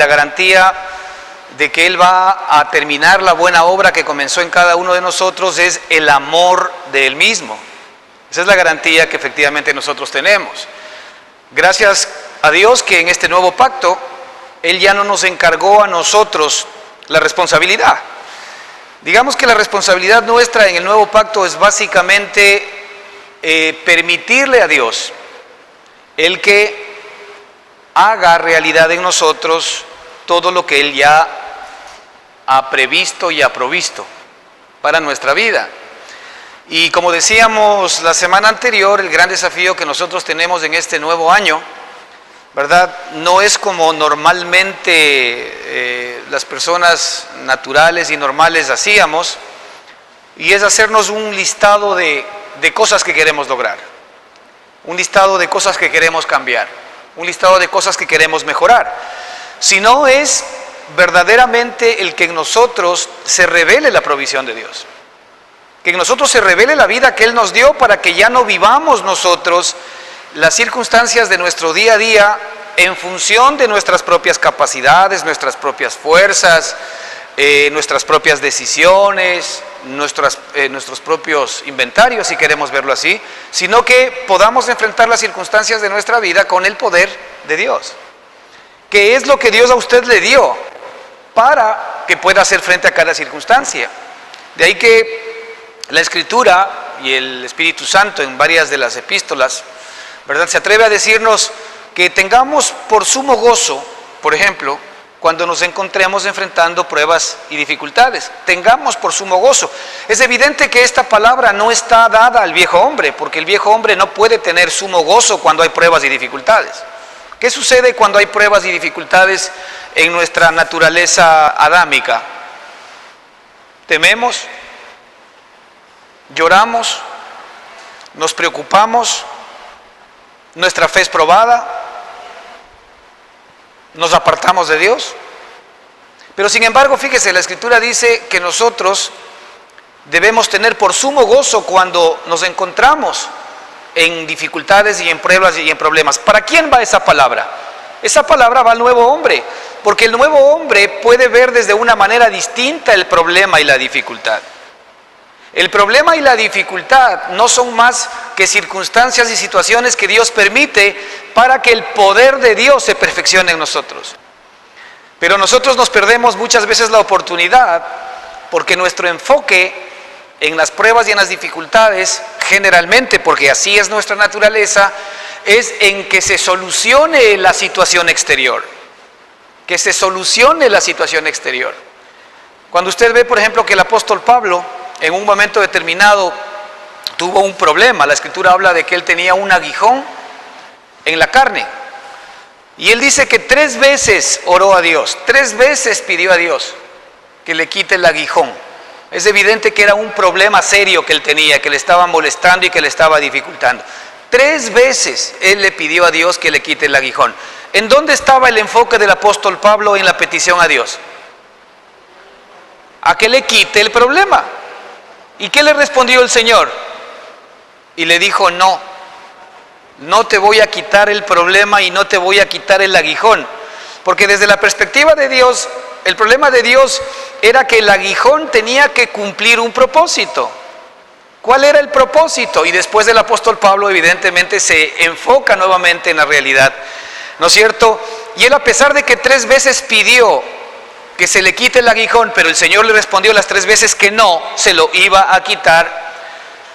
la garantía de que Él va a terminar la buena obra que comenzó en cada uno de nosotros es el amor de Él mismo. Esa es la garantía que efectivamente nosotros tenemos. Gracias a Dios que en este nuevo pacto Él ya no nos encargó a nosotros la responsabilidad. Digamos que la responsabilidad nuestra en el nuevo pacto es básicamente permitirle a Dios el que haga realidad en nosotros todo lo que Él ya ha previsto y ha provisto para nuestra vida. Y como decíamos la semana anterior, el gran desafío que nosotros tenemos en este nuevo año, ¿verdad? No es como normalmente las personas naturales y normales hacíamos, y es hacernos un listado de cosas que queremos lograr, un listado de cosas que queremos cambiar, un listado de cosas que queremos mejorar, sino es verdaderamente el que en nosotros se revele la provisión de Dios, que en nosotros se revele la vida que Él nos dio para que ya no vivamos nosotros las circunstancias de nuestro día a día en función de nuestras propias capacidades, nuestras propias fuerzas, nuestras propias decisiones, nuestros propios inventarios, si queremos verlo así, sino que podamos enfrentar las circunstancias de nuestra vida con el poder de Dios, que es lo que Dios a usted le dio para que pueda hacer frente a cada circunstancia. De ahí que la Escritura y el Espíritu Santo en varias de las epístolas, ¿verdad?, se atreve a decirnos que tengamos por sumo gozo, por ejemplo, cuando nos encontremos enfrentando pruebas y dificultades. Tengamos por sumo gozo. Es evidente que esta palabra no está dada al viejo hombre, porque el viejo hombre no puede tener sumo gozo cuando hay pruebas y dificultades. ¿Qué sucede cuando hay pruebas y dificultades en nuestra naturaleza adámica? Tememos, lloramos, nos preocupamos, nuestra fe es probada, nos apartamos de Dios. Pero sin embargo, fíjese, la Escritura dice que nosotros debemos tener por sumo gozo cuando nos encontramos en dificultades y en pruebas y en problemas. ¿Para quién va esa palabra? Esa palabra va al nuevo hombre, porque el nuevo hombre puede ver desde una manera distinta el problema y la dificultad. El problema y la dificultad no son más que circunstancias y situaciones que Dios permite para que el poder de Dios se perfeccione en nosotros. Pero nosotros nos perdemos muchas veces la oportunidad porque nuestro enfoque en las pruebas y en las dificultades, generalmente, porque así es nuestra naturaleza, es en que se solucione la situación exterior. Que se solucione la situación exterior. Cuando usted ve, por ejemplo, que el apóstol Pablo en un momento determinado tuvo un problema, la Escritura habla de que él tenía un aguijón en la carne, y él dice que 3 veces oró a Dios, 3 veces pidió a Dios que le quite el aguijón. Es evidente que era un problema serio que él tenía, que le estaba molestando y que le estaba dificultando. 3 veces él le pidió a Dios que le quite el aguijón. ¿En dónde estaba el enfoque del apóstol Pablo en la petición a Dios? A que le quite el problema. ¿Y qué le respondió el Señor? Y le dijo: no te voy a quitar el problema y no te voy a quitar el aguijón. Porque desde la perspectiva de Dios, el problema de Dios era que el aguijón tenía que cumplir un propósito. ¿Cuál era el propósito? Y después el apóstol Pablo evidentemente se enfoca nuevamente en la realidad, ¿no es cierto? Y él, a pesar de que 3 veces pidió que se le quite el aguijón, pero el Señor le respondió las 3 veces que no se lo iba a quitar,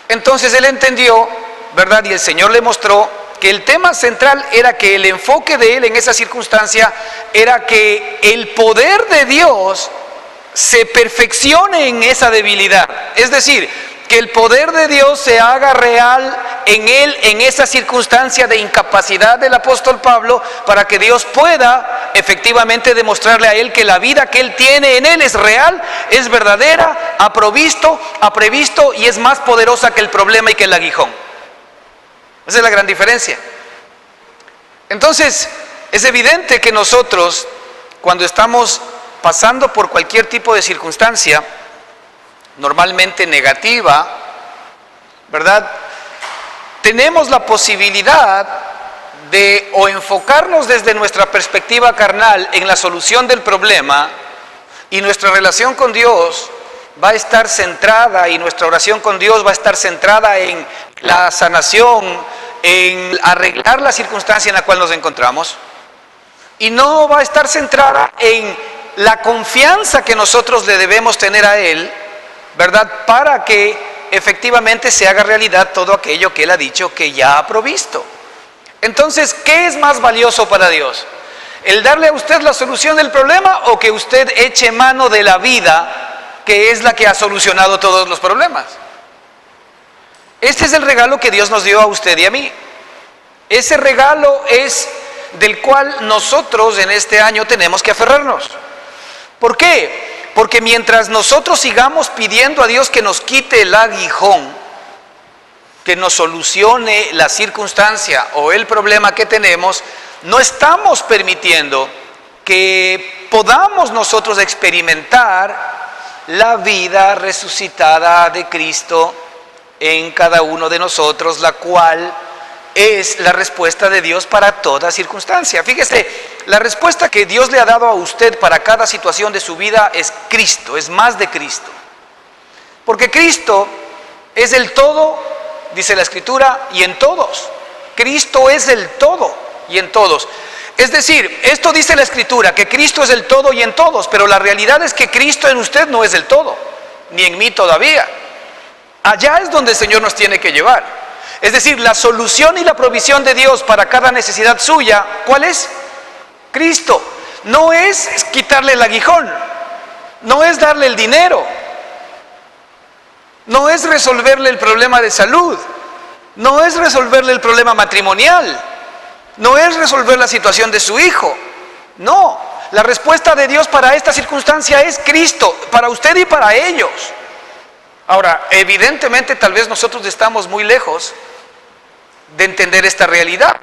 entonces él entendió, ¿verdad? Y el Señor le mostró que el tema central era que el enfoque de él en esa circunstancia era que el poder de Dios se perfeccione en esa debilidad. Es decir, que el poder de Dios se haga real en él, en esa circunstancia de incapacidad del apóstol Pablo, para que Dios pueda efectivamente demostrarle a él que la vida que él tiene en él es real, es verdadera, ha provisto, ha previsto y es más poderosa que el problema y que el aguijón. Esa es la gran diferencia. Entonces, es evidente que nosotros, cuando estamos pasando por cualquier tipo de circunstancia, normalmente negativa, ¿verdad?, tenemos la posibilidad de o enfocarnos desde nuestra perspectiva carnal en la solución del problema, y nuestra relación con Dios va a estar centrada, y nuestra oración con Dios va a estar centrada en la sanación, en arreglar la circunstancia en la cual nos encontramos, y no va a estar centrada en la confianza que nosotros le debemos tener a Él, ¿verdad? Para que efectivamente se haga realidad todo aquello que Él ha dicho que ya ha provisto. Entonces, ¿qué es más valioso para Dios? ¿El darle a usted la solución del problema o que usted eche mano de la vida, que es la que ha solucionado todos los problemas? Este es el regalo que Dios nos dio a usted y a mí. Ese regalo es del cual nosotros en este año tenemos que aferrarnos. ¿Por qué? Porque mientras nosotros sigamos pidiendo a Dios que nos quite el aguijón, que nos solucione la circunstancia o el problema que tenemos, no estamos permitiendo que podamos nosotros experimentar la vida resucitada de Cristo en cada uno de nosotros, la cual es la respuesta de Dios para toda circunstancia. Fíjese, la respuesta que Dios le ha dado a usted para cada situación de su vida es Cristo, es más de Cristo. Porque Cristo es el todo, dice la Escritura, y en todos. Cristo es el todo y en todos. Es decir, esto dice la Escritura, que Cristo es el todo y en todos, pero la realidad es que Cristo en usted no es el todo, ni en mí todavía. Allá es donde el Señor nos tiene que llevar. Es decir, la solución y la provisión de Dios para cada necesidad suya, ¿cuál es? Cristo. No es quitarle el aguijón, no es darle el dinero, no es resolverle el problema de salud, no es resolverle el problema matrimonial, no es resolver la situación de su hijo. No, la respuesta de Dios para esta circunstancia es Cristo, para usted y para ellos. Ahora, evidentemente tal vez nosotros estamos muy lejos de entender esta realidad.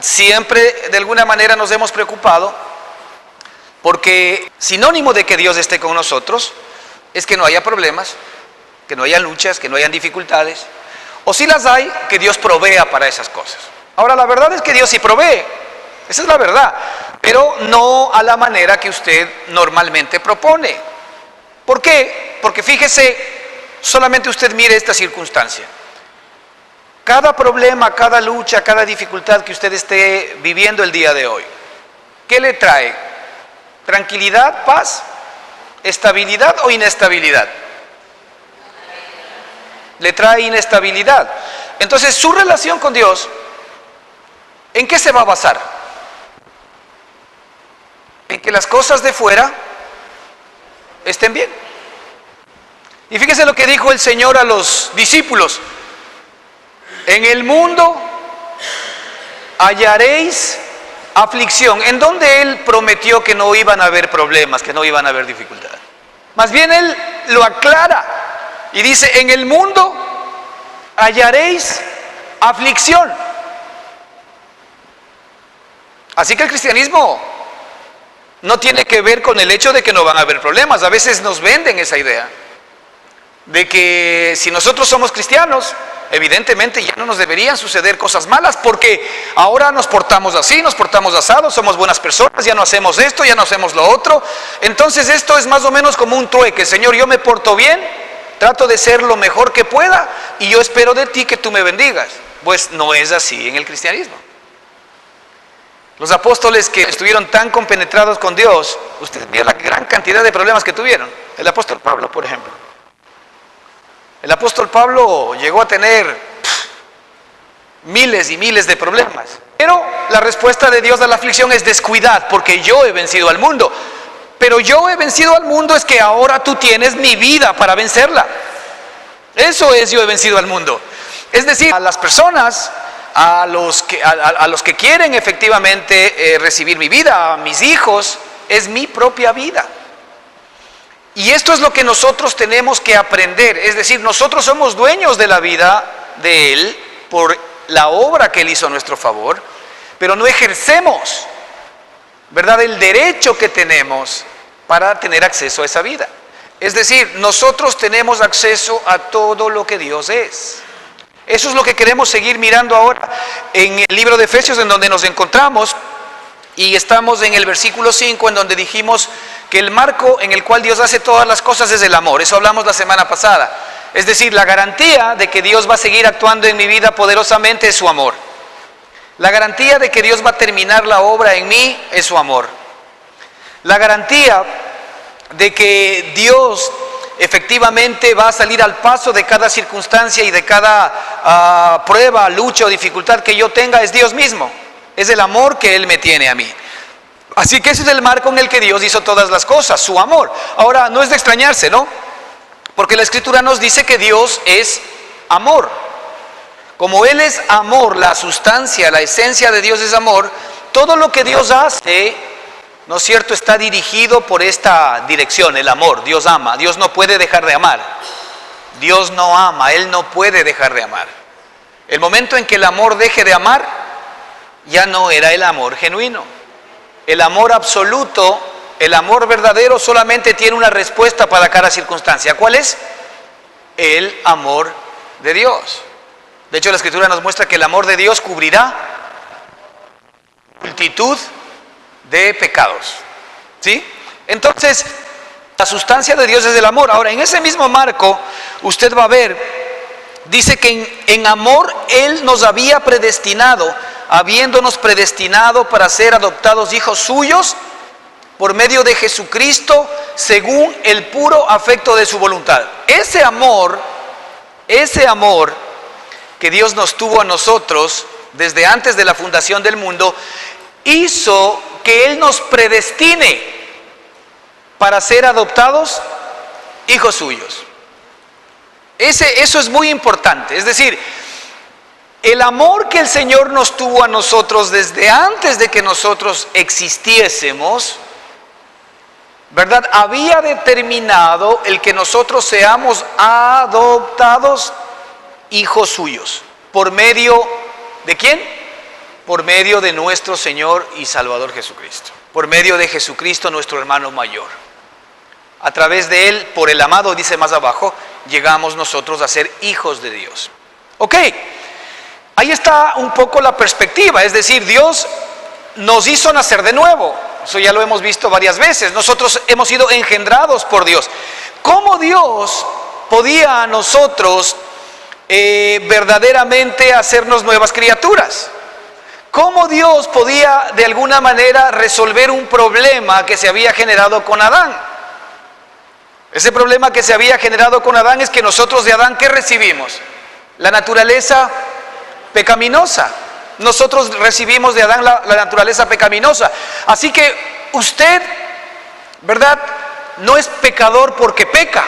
Siempre de alguna manera nos hemos preocupado porque sinónimo de que Dios esté con nosotros es que no haya problemas, que no haya luchas, que no hayan dificultades, o si las hay, que Dios provea para esas cosas. Ahora, la verdad es que Dios sí provee, esa es la verdad, pero no a la manera que usted normalmente propone. ¿Por qué? Porque fíjese, solamente usted mire esta circunstancia. Cada problema, cada lucha, cada dificultad que usted esté viviendo el día de hoy, ¿qué le trae? ¿Tranquilidad, paz, estabilidad o inestabilidad? Le trae inestabilidad. Entonces, su relación con Dios, ¿en qué se va a basar? En que las cosas de fuera estén bien. Y fíjese lo que dijo el Señor a los discípulos: en el mundo hallaréis aflicción. En donde Él prometió que no iban a haber problemas, que no iban a haber dificultades. Más bien Él lo aclara y dice: en el mundo hallaréis aflicción. Así que el cristianismo no tiene que ver con el hecho de que no van a haber problemas. A veces nos venden esa idea de que si nosotros somos cristianos, evidentemente ya no nos deberían suceder cosas malas porque ahora nos portamos así, nos portamos asados, somos buenas personas, ya no hacemos esto, ya no hacemos lo otro. Entonces esto es más o menos como un trueque: Señor, yo me porto bien, trato de ser lo mejor que pueda y yo espero de ti que tú me bendigas. Pues no es así en el cristianismo. Los apóstoles que estuvieron tan compenetrados con Dios, usted vio la gran cantidad de problemas que tuvieron. El apóstol Pablo, por ejemplo. El apóstol Pablo llegó a tener miles y miles de problemas. Pero la respuesta de Dios a la aflicción es descuidad, porque yo he vencido al mundo. Pero yo he vencido al mundo es que ahora tú tienes mi vida para vencerla. Eso es, yo he vencido al mundo. Es decir, a las personas, a los que quieren efectivamente recibir mi vida, a mis hijos, es mi propia vida. Y esto es lo que nosotros tenemos que aprender. Es decir, nosotros somos dueños de la vida de Él por la obra que Él hizo a nuestro favor, pero no ejercemos, ¿verdad?, el derecho que tenemos para tener acceso a esa vida. Es decir, nosotros tenemos acceso a todo lo que Dios es. Eso es lo que queremos seguir mirando ahora en el libro de Efesios, en donde nos encontramos, y estamos en el versículo 5, en donde dijimos que el marco en el cual Dios hace todas las cosas es el amor. Eso hablamos la semana pasada. Es decir, la garantía de que Dios va a seguir actuando en mi vida poderosamente es su amor. La garantía de que Dios va a terminar la obra en mí es su amor. La garantía de que Dios efectivamente va a salir al paso de cada circunstancia y de cada prueba, lucha o dificultad que yo tenga es Dios mismo. Es el amor que Él me tiene a mí. Así que ese es el marco en el que Dios hizo todas las cosas, su amor. Ahora, no es de extrañarse, ¿no? Porque la Escritura nos dice que Dios es amor. Como Él es amor, la sustancia, la esencia de Dios es amor, todo lo que Dios hace, ¿no es cierto?, está dirigido por esta dirección, el amor. Dios ama, Dios no puede dejar de amar. Dios no ama, Él no puede dejar de amar. El momento en que el amor deje de amar, ya no era el amor genuino. El amor absoluto, el amor verdadero solamente tiene una respuesta para cada circunstancia. ¿Cuál es? El amor de Dios. De hecho, la Escritura nos muestra que el amor de Dios cubrirá multitud de pecados. ¿Sí? Entonces, la sustancia de Dios es el amor. Ahora, en ese mismo marco, usted va a ver, dice que en amor Él nos había predestinado, habiéndonos predestinado para ser adoptados hijos suyos por medio de Jesucristo, según el puro afecto de su voluntad. Ese amor que Dios nos tuvo a nosotros desde antes de la fundación del mundo, hizo que Él nos predestine para ser adoptados hijos suyos. Eso es muy importante. Es decir, el amor que el Señor nos tuvo a nosotros desde antes de que nosotros existiésemos, ¿verdad?, había determinado el que nosotros seamos adoptados hijos suyos. ¿Por medio de quién? Por medio de nuestro Señor y Salvador Jesucristo. Por medio de Jesucristo, nuestro hermano mayor. A través de Él, por el amado, dice más abajo, llegamos nosotros a ser hijos de Dios. Ok, ahí está un poco la perspectiva. Es decir, Dios nos hizo nacer de nuevo. Eso ya lo hemos visto varias veces. Nosotros hemos sido engendrados por Dios. ¿Cómo Dios podía a nosotros verdaderamente hacernos nuevas criaturas? ¿Cómo Dios podía de alguna manera resolver un problema que se había generado con Adán? Ese problema que se había generado con Adán es que nosotros de Adán, ¿qué recibimos? La naturaleza pecaminosa. Nosotros recibimos de Adán la naturaleza pecaminosa. Así que usted, ¿verdad?, no es pecador porque peca,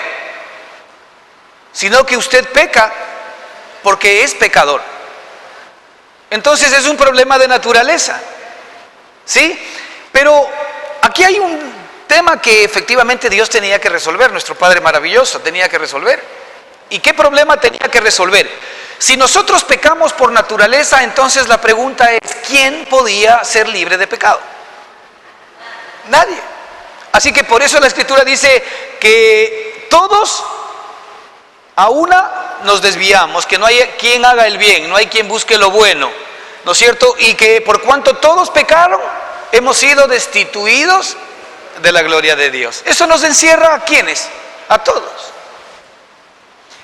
sino que usted peca porque es pecador. Entonces es un problema de naturaleza, ¿sí? Pero aquí hay un tema que efectivamente Dios tenía que resolver, nuestro Padre maravilloso tenía que resolver. ¿Y qué problema tenía que resolver? Si nosotros pecamos por naturaleza, entonces la pregunta es, ¿quién podía ser libre de pecado? Nadie. Así que por eso la Escritura dice que todos a una nos desviamos, que no hay quien haga el bien, no hay quien busque lo bueno, ¿no es cierto? Y que por cuanto todos pecaron, hemos sido destituidos de la gloria de Dios. Eso nos encierra ¿a quiénes? A todos.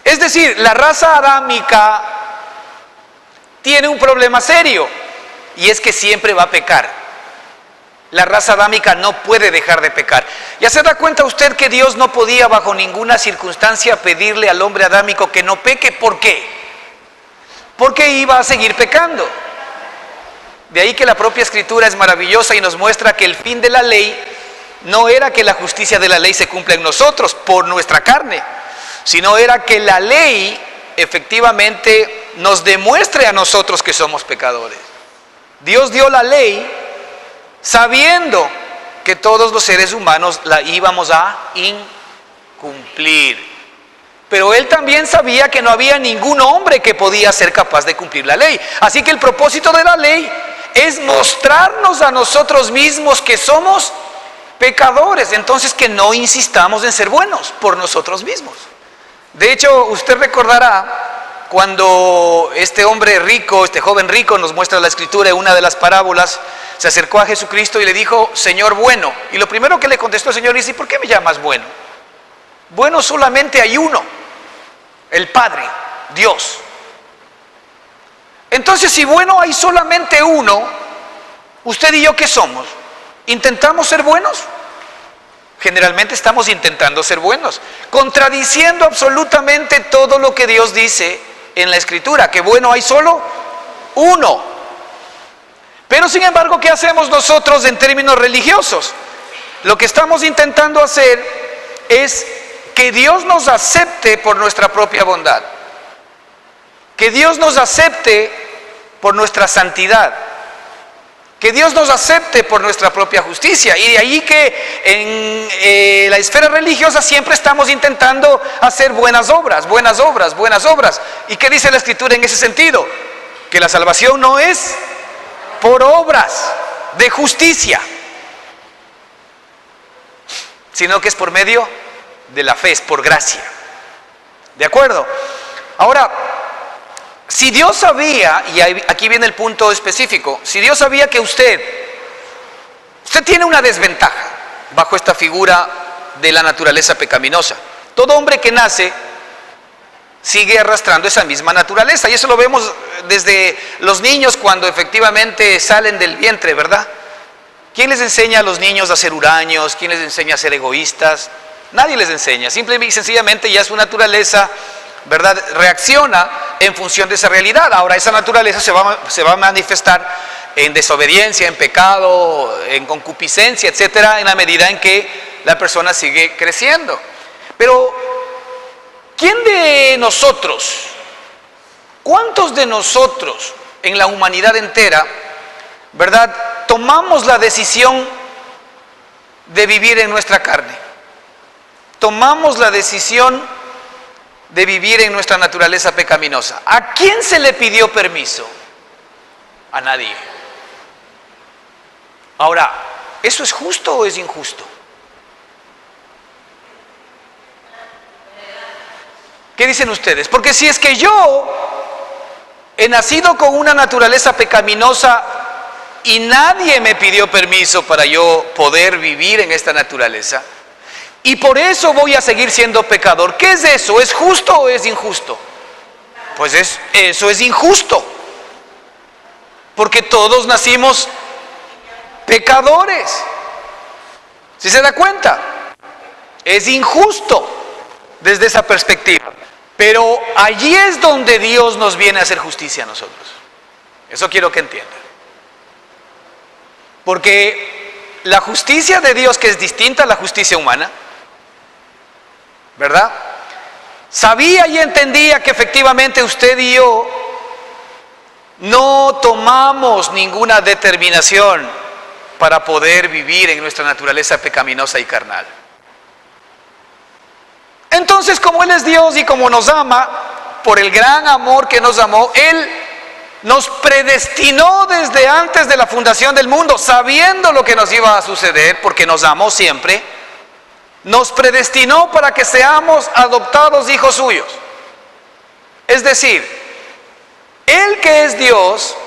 Es decir, la raza adámica tiene un problema serio, y es que siempre va a pecar. La raza adámica no puede dejar de pecar. ¿Ya se da cuenta usted que Dios no podía bajo ninguna circunstancia pedirle al hombre adámico que no peque? ¿Por qué? Porque iba a seguir pecando. De ahí que la propia Escritura es maravillosa y nos muestra que el fin de la ley no era que la justicia de la ley se cumpla en nosotros por nuestra carne, sino era que la ley efectivamente nos demuestre a nosotros que somos pecadores. Dios dio la ley sabiendo que todos los seres humanos la íbamos a incumplir. Pero Él también sabía que no había ningún hombre que podía ser capaz de cumplir la ley. Así que el propósito de la ley es mostrarnos a nosotros mismos que somos pecadores. Entonces que no insistamos en ser buenos por nosotros mismos. De hecho, usted recordará cuando este hombre rico, este joven rico, nos muestra la escritura en una de las parábolas, se acercó a Jesucristo y le dijo, Señor bueno. Y lo primero que le contestó el Señor dice, ¿por qué me llamas bueno? Bueno solamente hay uno, el Padre, Dios. Entonces, si bueno hay solamente uno, ¿usted y yo qué somos? ¿Intentamos ser buenos? Generalmente estamos intentando ser buenos, contradiciendo absolutamente todo lo que Dios dice en la Escritura, que bueno hay solo uno. Pero sin embargo, ¿qué hacemos nosotros en términos religiosos? Lo que estamos intentando hacer es que Dios nos acepte por nuestra propia bondad, que Dios nos acepte por nuestra santidad, que Dios nos acepte por nuestra propia justicia. Y de ahí que en la esfera religiosa siempre estamos intentando hacer buenas obras, buenas obras, buenas obras. ¿Y qué dice la Escritura en ese sentido? Que la salvación no es por obras de justicia, sino que es por medio de la fe, es por gracia. ¿De acuerdo? Ahora, si Dios sabía, y aquí viene el punto específico, si Dios sabía que usted tiene una desventaja bajo esta figura de la naturaleza pecaminosa. Todo hombre que nace sigue arrastrando esa misma naturaleza, y eso lo vemos desde los niños cuando efectivamente salen del vientre, ¿verdad? ¿Quién les enseña a los niños a ser huraños? ¿Quién les enseña a ser egoístas? Nadie les enseña, simple y sencillamente ya su naturaleza, ¿verdad?, reacciona en función de esa realidad. Ahora esa naturaleza se va a manifestar en desobediencia, en pecado, en concupiscencia, etcétera, en la medida en que la persona sigue creciendo. Pero ¿quién de nosotros, cuántos de nosotros en la humanidad entera, ¿verdad?, tomamos la decisión de vivir en nuestra carne? Tomamos la decisión de vivir en nuestra naturaleza pecaminosa. ¿A quién se le pidió permiso? A nadie. Ahora, ¿eso es justo o es injusto? ¿Qué dicen ustedes? Porque si es que yo he nacido con una naturaleza pecaminosa y nadie me pidió permiso para yo poder vivir en esta naturaleza, y por eso voy a seguir siendo pecador, ¿qué es eso? ¿Es justo o es injusto? Pues eso es injusto, porque todos nacimos pecadores. ¿Sí se da cuenta? Es injusto desde esa perspectiva. Pero allí es donde Dios nos viene a hacer justicia a nosotros. Eso quiero que entiendan. Porque la justicia de Dios, que es distinta a la justicia humana, ¿verdad?, sabía y entendía que efectivamente usted y yo no tomamos ninguna determinación para poder vivir en nuestra naturaleza pecaminosa y carnal. Entonces, como Él es Dios y como nos ama, por el gran amor que nos amó, Él nos predestinó desde antes de la fundación del mundo, sabiendo lo que nos iba a suceder, porque nos amó siempre. Nos predestinó para que seamos adoptados hijos suyos. Es decir, Él, que es Dios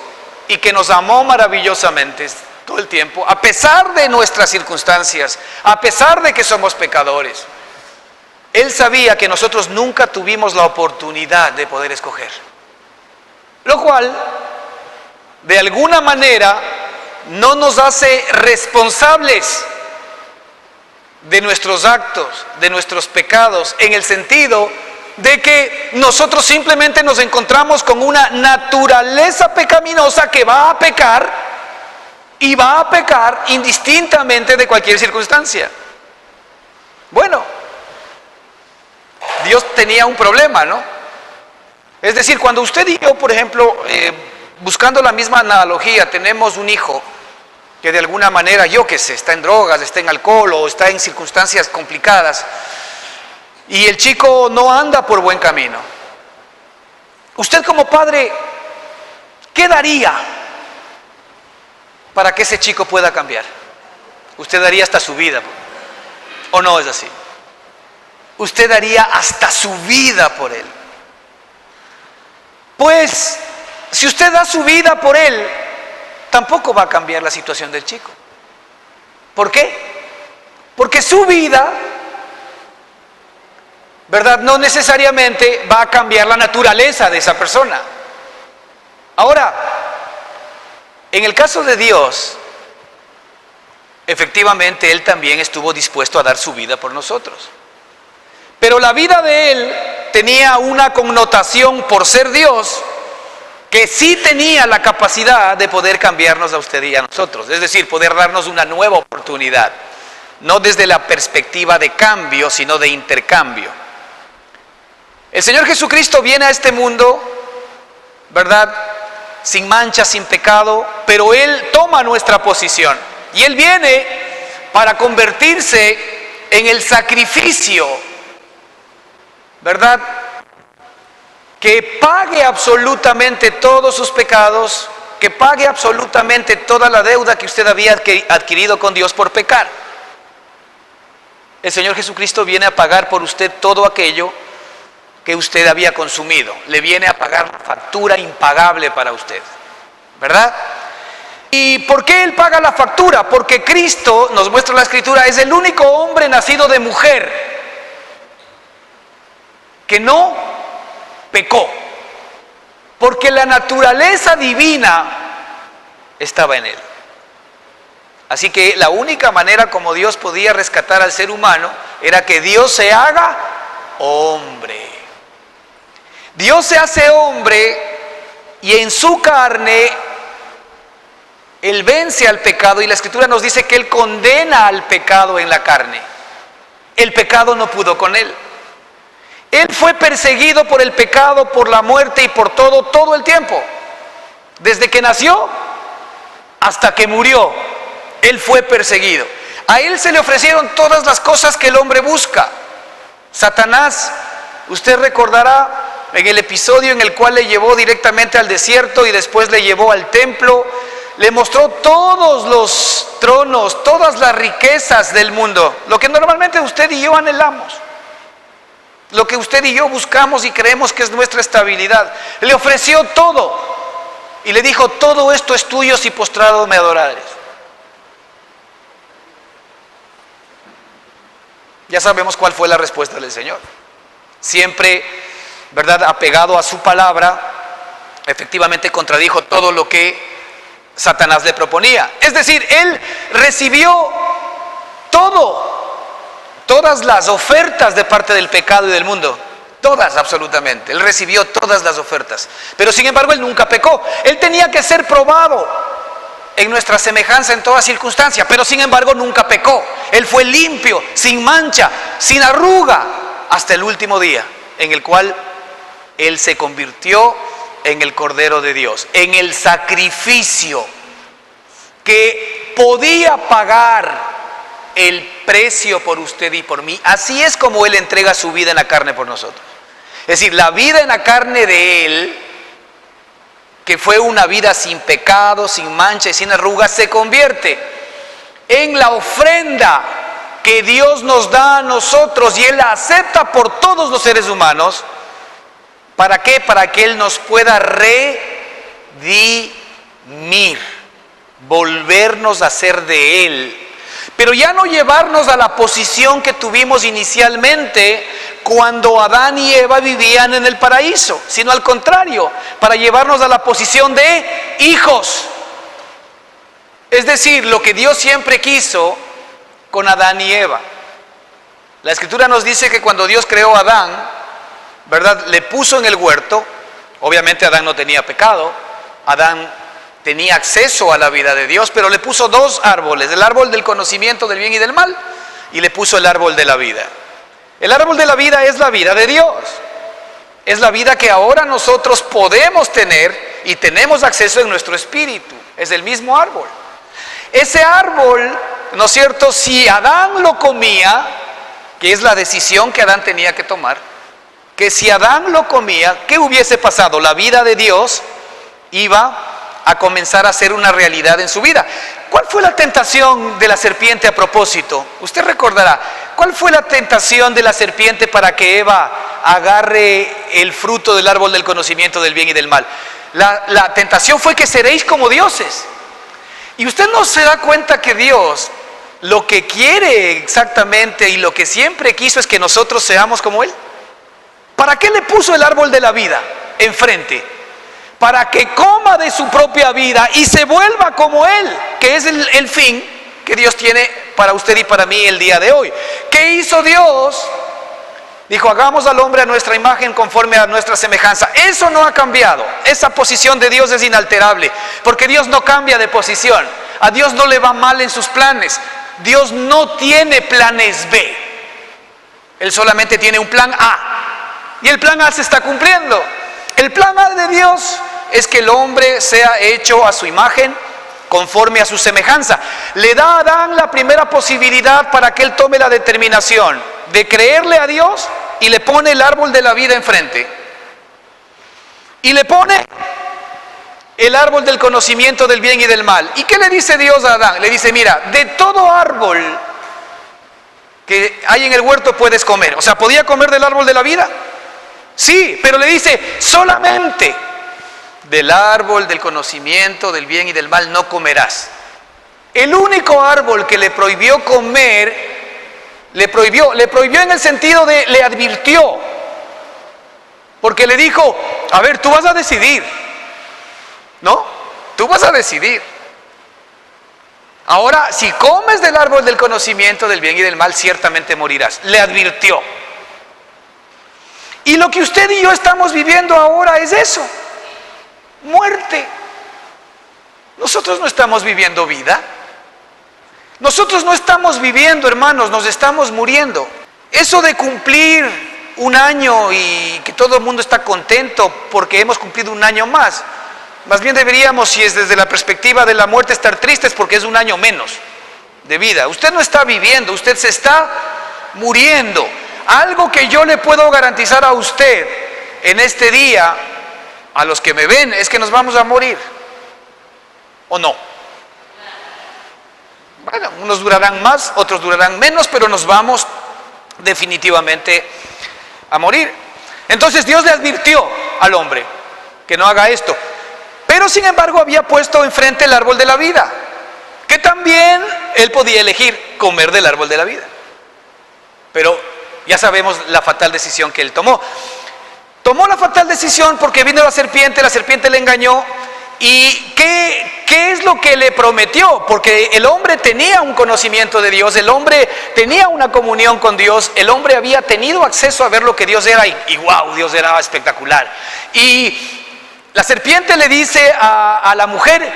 y que nos amó maravillosamente todo el tiempo, a pesar de nuestras circunstancias, a pesar de que somos pecadores, Él sabía que nosotros nunca tuvimos la oportunidad de poder escoger. Lo cual, de alguna manera, no nos hace responsables de nuestros actos, de nuestros pecados, en el sentido de que nosotros simplemente nos encontramos con una naturaleza pecaminosa que va a pecar, y va a pecar indistintamente de cualquier circunstancia. Bueno, Dios tenía un problema, ¿no? Es decir, cuando usted y yo, por ejemplo, buscando la misma analogía, tenemos un hijo que de alguna manera, yo qué sé, está en drogas, está en alcohol o está en circunstancias complicadas, y el chico no anda por buen camino. Usted como padre, ¿qué daría para que ese chico pueda cambiar? Usted daría hasta su vida, ¿o no es así? Usted daría hasta su vida por él. pues si usted da su vida por él, tampoco va a cambiar la situación del chico. ¿Por qué? Porque su vida, ¿verdad?, no necesariamente va a cambiar la naturaleza de esa persona. Ahora, en el caso de Dios, efectivamente Él también estuvo dispuesto a dar su vida por nosotros. Pero la vida de Él tenía una connotación por ser Dios, que sí tenía la capacidad de poder cambiarnos a usted y a nosotros. Es decir, poder darnos una nueva oportunidad. No desde la perspectiva de cambio, sino de intercambio. El Señor Jesucristo viene a este mundo, ¿verdad?, sin mancha, sin pecado, pero Él toma nuestra posición. Y Él viene para convertirse en el sacrificio, ¿verdad?, que pague absolutamente todos sus pecados, que pague absolutamente toda la deuda que usted había adquirido con Dios por pecar. El Señor Jesucristo viene a pagar por usted todo aquello que usted había consumido. Le viene a pagar la factura impagable para usted, ¿verdad? ¿Y por qué Él paga la factura? Porque Cristo, nos muestra la Escritura, es el único hombre nacido de mujer que no pecó, porque la naturaleza divina estaba en Él. Así que la única manera como Dios podía rescatar al ser humano era que Dios se haga hombre. Dios se hace hombre y en su carne Él vence al pecado, y la Escritura nos dice que Él condena al pecado en la carne. El pecado no pudo con Él. Él fue perseguido por el pecado, por la muerte y por todo el tiempo. Desde que nació hasta que murió, Él fue perseguido. A Él se le ofrecieron todas las cosas que el hombre busca. Satanás, usted recordará en el episodio en el cual le llevó directamente al desierto y después le llevó al templo, le mostró todos los tronos, todas las riquezas del mundo, lo que normalmente usted y yo anhelamos, lo que usted y yo buscamos y creemos que es nuestra estabilidad. Le ofreció todo y le dijo: todo esto es tuyo si postrado me adorares. Ya sabemos cuál fue la respuesta del Señor. Siempre, ¿verdad?, apegado a su palabra, efectivamente contradijo todo lo que Satanás le proponía. Es decir, Él recibió todas las ofertas de parte del pecado y del mundo. Todas, absolutamente. Él recibió todas las ofertas. Pero sin embargo, Él nunca pecó. Él tenía que ser probado en nuestra semejanza en toda circunstancia, pero sin embargo nunca pecó. Él fue limpio, sin mancha, sin arruga, hasta el último día, en el cual Él se convirtió en el Cordero de Dios, en el sacrificio que podía pagar el precio por usted y por mí. Así es como Él entrega su vida en la carne por nosotros. Es decir, la vida en la carne de Él, que fue una vida sin pecado, sin mancha y sin arrugas, se convierte en la ofrenda que Dios nos da a nosotros, y Él la acepta por todos los seres humanos. ¿Para qué? Para que Él nos pueda redimir, volvernos a ser de Él, pero ya no llevarnos a la posición que tuvimos inicialmente cuando Adán y Eva vivían en el paraíso, sino al contrario, para llevarnos a la posición de hijos. Es decir, lo que Dios siempre quiso con Adán y Eva. La Escritura nos dice que cuando Dios creó a Adán, ¿verdad?, le puso en el huerto. Obviamente Adán no tenía pecado, Adán tenía acceso a la vida de Dios, pero le puso dos árboles: el árbol del conocimiento del bien y del mal, y le puso el árbol de la vida. El árbol de la vida es la vida de Dios, es la vida que ahora nosotros podemos tener y tenemos acceso en nuestro espíritu. Es el mismo árbol. Ese árbol, ¿no es cierto?, si Adán lo comía, que es la decisión que Adán tenía que tomar, que si Adán lo comía, ¿qué hubiese pasado? La vida de Dios iba a comenzar a ser una realidad en su vida. ¿Cuál fue la tentación de la serpiente a propósito? Usted recordará, ¿cuál fue la tentación de la serpiente para que Eva agarre el fruto del árbol del conocimiento del bien y del mal. La tentación fue que seréis como dioses. Y usted no se da cuenta que Dios lo que quiere exactamente y lo que siempre quiso es que nosotros seamos como Él. ¿Para qué le puso el árbol de la vida enfrente? Para que coma de su propia vida y se vuelva como Él, que es el fin que Dios tiene para usted y para mí el día de hoy. ¿Qué hizo Dios? Dijo, hagamos al hombre a nuestra imagen conforme a nuestra semejanza. Eso no ha cambiado. Esa posición de Dios es inalterable, porque Dios no cambia de posición. A Dios no le va mal en sus planes. Dios no tiene planes B. Él solamente tiene un plan A. Y el plan A se está cumpliendo. El plan A de Dios es que el hombre sea hecho a su imagen, conforme a su semejanza. Le da a Adán la primera posibilidad para que él tome la determinación de creerle a Dios, y le pone el árbol de la vida enfrente. Y le pone el árbol del conocimiento del bien y del mal. ¿Y qué le dice Dios a Adán? Le dice, mira, de todo árbol que hay en el huerto puedes comer. O sea, ¿podía comer del árbol de la vida? Sí, pero le dice, solamente del árbol del conocimiento del bien y del mal no comerás. El único árbol que le prohibió comer, le prohibió en el sentido de le advirtió, porque le dijo, a ver, tú vas a decidir, ¿no? Tú vas a decidir. Ahora, si comes del árbol del conocimiento del bien y del mal, ciertamente morirás. Le advirtió. Y lo que usted y yo estamos viviendo ahora es eso, muerte. Nosotros no estamos viviendo vida. Nosotros no estamos viviendo, hermanos, nos estamos muriendo. Eso de cumplir un año y que todo el mundo está contento porque hemos cumplido un año más bien deberíamos, si es desde la perspectiva de la muerte, estar tristes porque es un año menos de vida. Usted no está viviendo, usted se está muriendo. Algo que yo le puedo garantizar a usted en este día, a los que me ven, es que nos vamos a morir. ¿O no? Bueno, unos durarán más, otros durarán menos, pero nos vamos definitivamente a morir. Entonces Dios le advirtió al hombre que no haga esto, pero sin embargo había puesto enfrente el árbol de la vida, que también él podía elegir comer del árbol de la vida. Pero ya sabemos la fatal decisión que él tomó. Tomó la fatal decisión porque vino la serpiente le engañó. ¿Y qué es lo que le prometió? Porque el hombre tenía un conocimiento de Dios, el hombre tenía una comunión con Dios, el hombre había tenido acceso a ver lo que Dios era y wow, Dios era espectacular. Y la serpiente le dice a la mujer,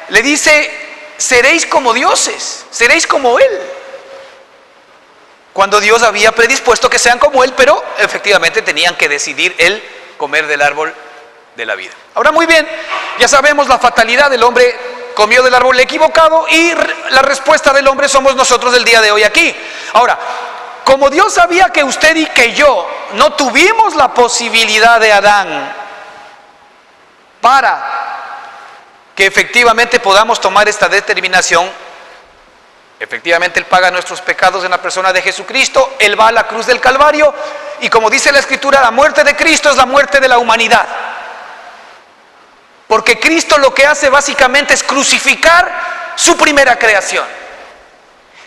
le dice, seréis como dioses, seréis como Él. Cuando Dios había predispuesto que sean como Él, pero efectivamente tenían que decidir el comer del árbol de la vida. Ahora, muy bien, ya sabemos la fatalidad del hombre, comió del árbol equivocado y la respuesta del hombre somos nosotros el día de hoy aquí. Ahora, como Dios sabía que usted y que yo no tuvimos la posibilidad de Adán para que efectivamente podamos tomar esta determinación, efectivamente Él paga nuestros pecados en la persona de Jesucristo, Él va a la cruz del Calvario y como dice la Escritura, la muerte de Cristo es la muerte de la humanidad. Porque Cristo lo que hace básicamente es crucificar su primera creación.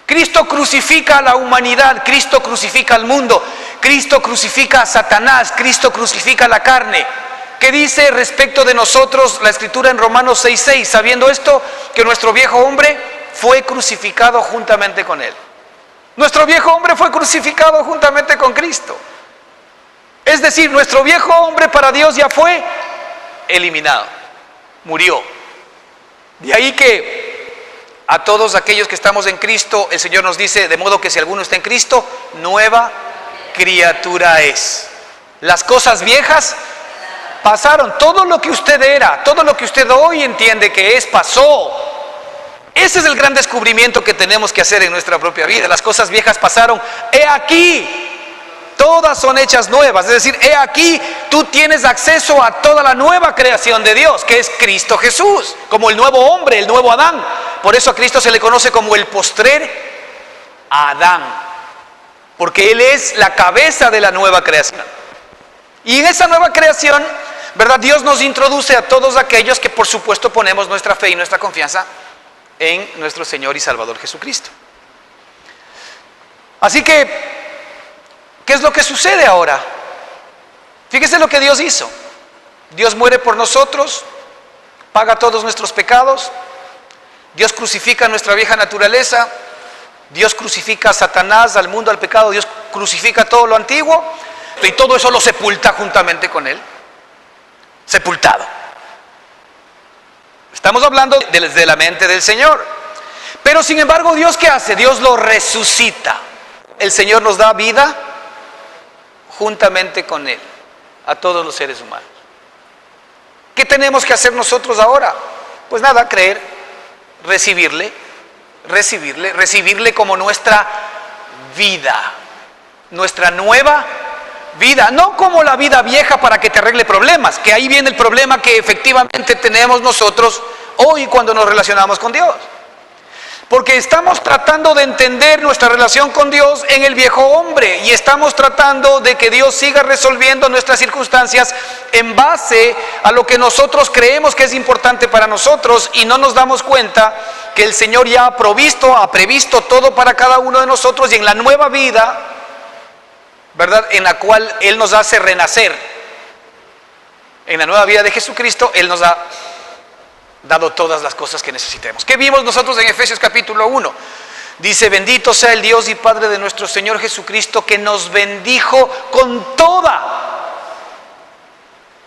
Cristo crucifica a la humanidad, Cristo crucifica al mundo, Cristo crucifica a Satanás, Cristo crucifica la carne. ¿Qué dice respecto de nosotros la Escritura en Romanos 6:6? Sabiendo esto, que nuestro viejo hombre fue crucificado juntamente con Él. Nuestro viejo hombre fue crucificado juntamente con Cristo. Es decir, nuestro viejo hombre para Dios ya fue eliminado, murió. De ahí que a todos aquellos que estamos en Cristo, el Señor nos dice, de modo que si alguno está en Cristo, nueva criatura es. Las cosas viejas pasaron, todo lo que usted era, todo lo que usted hoy entiende que es, pasó. Ese es el gran descubrimiento que tenemos que hacer en nuestra propia vida. Las cosas viejas pasaron, he aquí, todas son hechas nuevas. Es decir, he aquí, tú tienes acceso a toda la nueva creación de Dios, que es Cristo Jesús, como el nuevo hombre, el nuevo Adán. Por eso a Cristo se le conoce como el postrer Adán, porque Él es la cabeza de la nueva creación. Y en esa nueva creación, ¿verdad? Dios nos introduce a todos aquellos que por supuesto ponemos nuestra fe y nuestra confianza en nuestro Señor y Salvador Jesucristo. Así que, ¿qué es lo que sucede ahora? Fíjese lo que Dios hizo. Dios muere por nosotros, paga todos nuestros pecados, Dios crucifica nuestra vieja naturaleza, Dios crucifica a Satanás, al mundo, al pecado, Dios crucifica todo lo antiguo y todo eso lo sepulta juntamente con Él. Sepultado. Estamos hablando desde la mente del Señor. Pero sin embargo, ¿Dios qué hace? Dios lo resucita. El Señor nos da vida juntamente con Él, a todos los seres humanos. ¿Qué tenemos que hacer nosotros ahora? Pues nada, creer, recibirle como nuestra vida, nuestra nueva vida, no como la vida vieja para que te arregle problemas, que ahí viene el problema que efectivamente tenemos nosotros hoy cuando nos relacionamos con Dios. Porque estamos tratando de entender nuestra relación con Dios en el viejo hombre y estamos tratando de que Dios siga resolviendo nuestras circunstancias en base a lo que nosotros creemos que es importante para nosotros y no nos damos cuenta que el Señor ya ha previsto todo para cada uno de nosotros y en la nueva vida, ¿verdad?, en la cual Él nos hace renacer. En la nueva vida de Jesucristo, Él nos ha dado todas las cosas que necesitemos. ¿Qué vimos nosotros en Efesios capítulo 1? Dice: bendito sea el Dios y Padre de nuestro Señor Jesucristo, que nos bendijo con toda.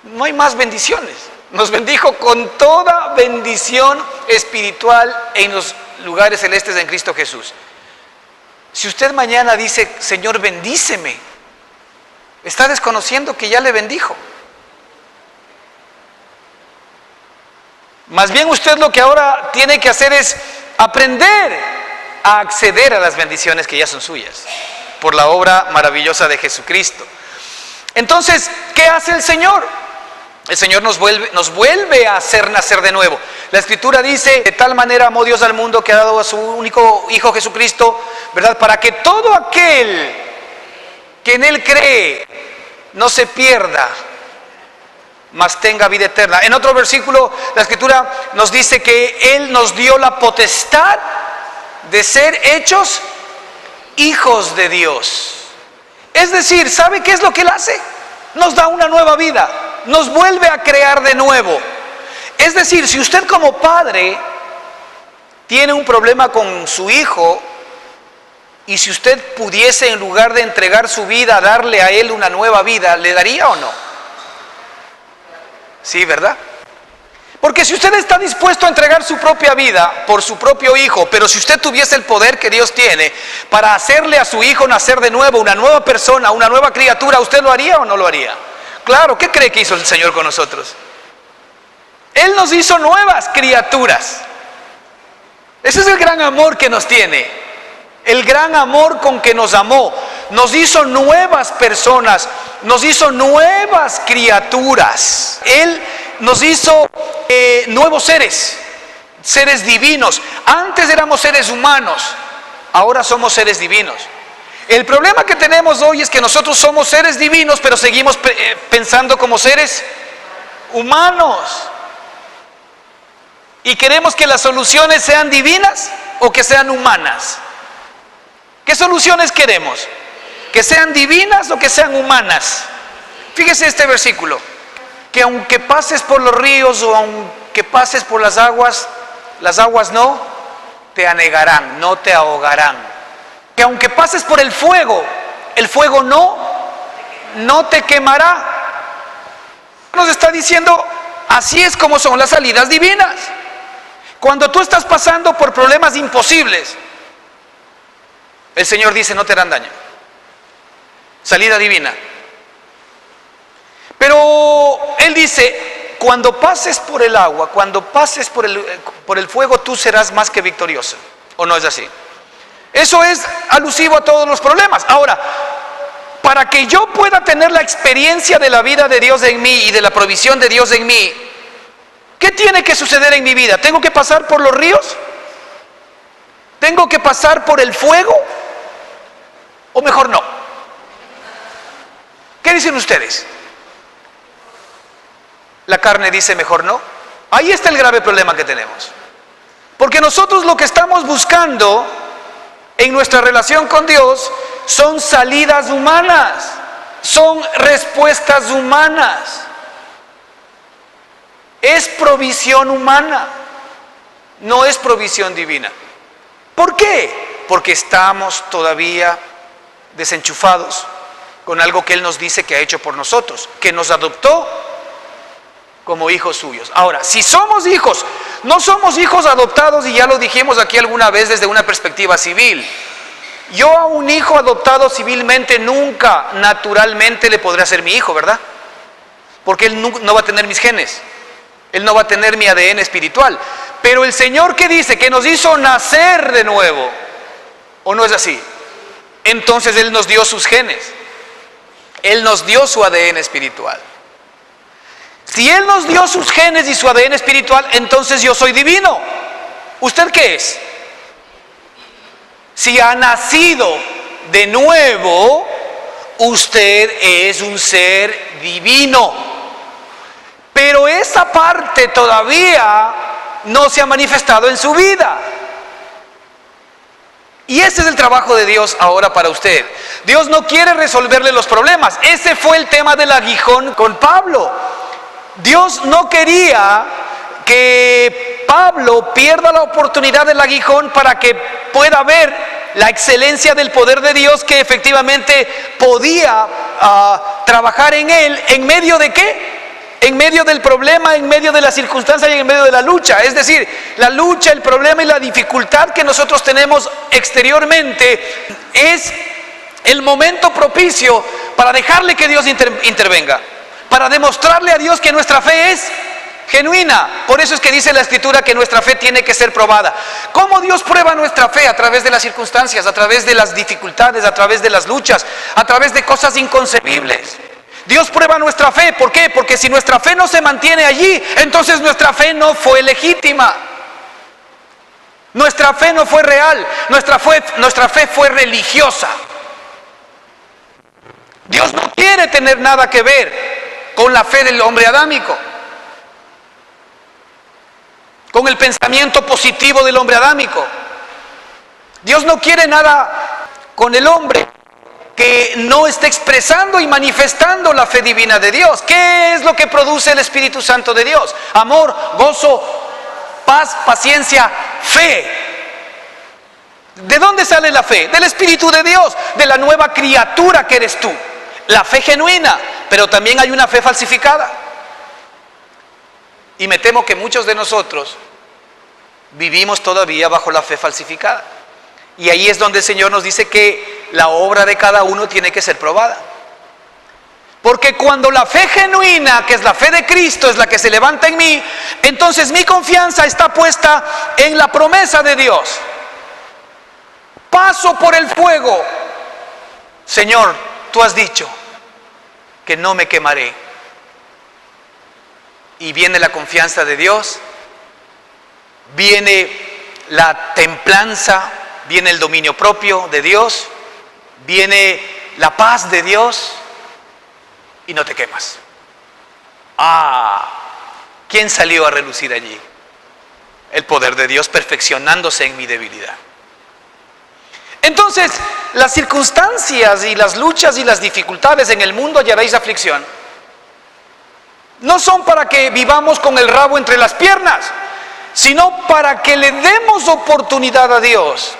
No hay más bendiciones. Nos bendijo con toda bendición espiritual en los lugares celestes en Cristo Jesús. Si usted mañana dice: Señor, bendíceme, está desconociendo que ya le bendijo. Más bien usted lo que ahora tiene que hacer es aprender a acceder a las bendiciones que ya son suyas por la obra maravillosa de Jesucristo. Entonces, ¿qué hace el Señor? El Señor nos vuelve a hacer nacer de nuevo. La Escritura dice: de tal manera amó Dios al mundo que ha dado a su único Hijo Jesucristo, ¿verdad?, para que todo aquel que en Él cree no se pierda, mas tenga vida eterna. En otro versículo, la Escritura nos dice que Él nos dio la potestad de ser hechos hijos de Dios. Es decir, ¿sabe qué es lo que Él hace? Nos da una nueva vida, nos vuelve a crear de nuevo. Es decir, si usted como padre tiene un problema con su hijo, y si usted pudiese, en lugar de entregar su vida, darle a él una nueva vida, ¿le daría o no? Sí, ¿verdad? Porque si usted está dispuesto a entregar su propia vida por su propio hijo, pero si usted tuviese el poder que Dios tiene para hacerle a su hijo nacer de nuevo, una nueva persona, una nueva criatura, ¿usted lo haría o no lo haría? Claro, ¿qué cree que hizo el Señor con nosotros? Él nos hizo nuevas criaturas. Ese es el gran amor que nos tiene. El gran amor con que nos amó. Nos hizo nuevas personas, nos hizo nuevas criaturas. Él nos hizo nuevos seres, seres divinos. Antes éramos seres humanos, ahora somos seres divinos. El problema que tenemos hoy es que nosotros somos seres divinos, pero seguimos pensando como seres humanos. Y queremos que las soluciones sean divinas o que sean humanas. ¿Qué soluciones queremos? ¿Que sean divinas o que sean humanas? Fíjese este versículo: que aunque pases por los ríos o aunque pases por las aguas no te anegarán, no te ahogarán. Que aunque pases por el fuego no te quemará. Nos está diciendo, así es como son las salidas divinas. Cuando tú estás pasando por problemas imposibles, el Señor dice: no te harán daño. Salida divina. Pero Él dice: cuando pases por el agua, cuando pases por el fuego, tú serás más que victorioso. ¿O no es así? Eso es alusivo a todos los problemas. Ahora, para que yo pueda tener la experiencia de la vida de Dios en mí y de la provisión de Dios en mí, ¿qué tiene que suceder en mi vida? ¿Tengo que pasar por los ríos? ¿Tengo que pasar por el fuego? ¿O mejor no? ¿Qué dicen ustedes? la carne dice mejor no. Ahí está el grave problema que tenemos. Porque nosotros lo que estamos buscando en nuestra relación con Dios son salidas humanas, son respuestas humanas, es provisión humana, no es provisión divina. ¿Por qué? Porque estamos todavía desenchufados con algo que Él nos dice que ha hecho por nosotros, que nos adoptó como hijos suyos. Ahora, si somos hijos, no somos hijos adoptados, y ya lo dijimos aquí alguna vez desde una perspectiva civil. Yo a un hijo adoptado civilmente nunca naturalmente le podré hacer mi hijo, ¿verdad? Porque él no va a tener mis genes, él no va a tener mi ADN espiritual. Pero el Señor que dice que nos hizo nacer de nuevo, ¿o no es así? Entonces Él nos dio sus genes, Él nos dio su ADN espiritual. Si Él nos dio sus genes y su ADN espiritual, entonces yo soy divino. ¿Usted qué es? Si ha nacido de nuevo, usted es un ser divino. Pero esa parte todavía no se ha manifestado en su vida. Y ese es el trabajo de Dios ahora para usted. Dios no quiere resolverle los problemas. Ese fue el tema del aguijón con Pablo. Dios no quería que Pablo pierda la oportunidad del aguijón para que pueda ver la excelencia del poder de Dios, que efectivamente podía trabajar en él. ¿En medio de qué? En medio del problema, en medio de la circunstancia y en medio de la lucha. Es decir, la lucha, el problema y la dificultad que nosotros tenemos exteriormente es el momento propicio para dejarle que Dios intervenga, para demostrarle a Dios que nuestra fe es genuina. Por eso es que dice la Escritura que nuestra fe tiene que ser probada. ¿Cómo Dios prueba nuestra fe? A través de las circunstancias, a través de las dificultades, a través de las luchas, a través de cosas inconcebibles. Dios prueba nuestra fe. ¿Por qué? Porque si nuestra fe no se mantiene allí, entonces nuestra fe no fue legítima. Nuestra fe no fue real. Nuestra fe fue religiosa. Dios no quiere tener nada que ver con la fe del hombre adámico, con el pensamiento positivo del hombre adámico. Dios no quiere nada con el hombre que no esté expresando y manifestando la fe divina de Dios. ¿Qué es lo que produce el Espíritu Santo de Dios? Amor, gozo, paz, paciencia, fe. ¿De dónde sale la fe? Del Espíritu de Dios, de la nueva criatura que eres tú. La fe genuina, pero también hay una fe falsificada. Y me temo que muchos de nosotros vivimos todavía bajo la fe falsificada. Y ahí es donde el Señor nos dice que la obra de cada uno tiene que ser probada. Porque cuando la fe genuina, que es la fe de Cristo, es la que se levanta en mí, entonces mi confianza está puesta en la promesa de Dios. Paso por el fuego. Señor, tú has dicho que no me quemaré. Y viene la confianza de Dios, viene la templanza, viene el dominio propio de Dios, viene la paz de Dios y no te quemas. ¿Quién salió a relucir allí? El poder de Dios perfeccionándose en mi debilidad. Entonces, las circunstancias y las luchas y las dificultades en el mundo hallaréis aflicción. No son para que vivamos con el rabo entre las piernas, sino para que le demos oportunidad a Dios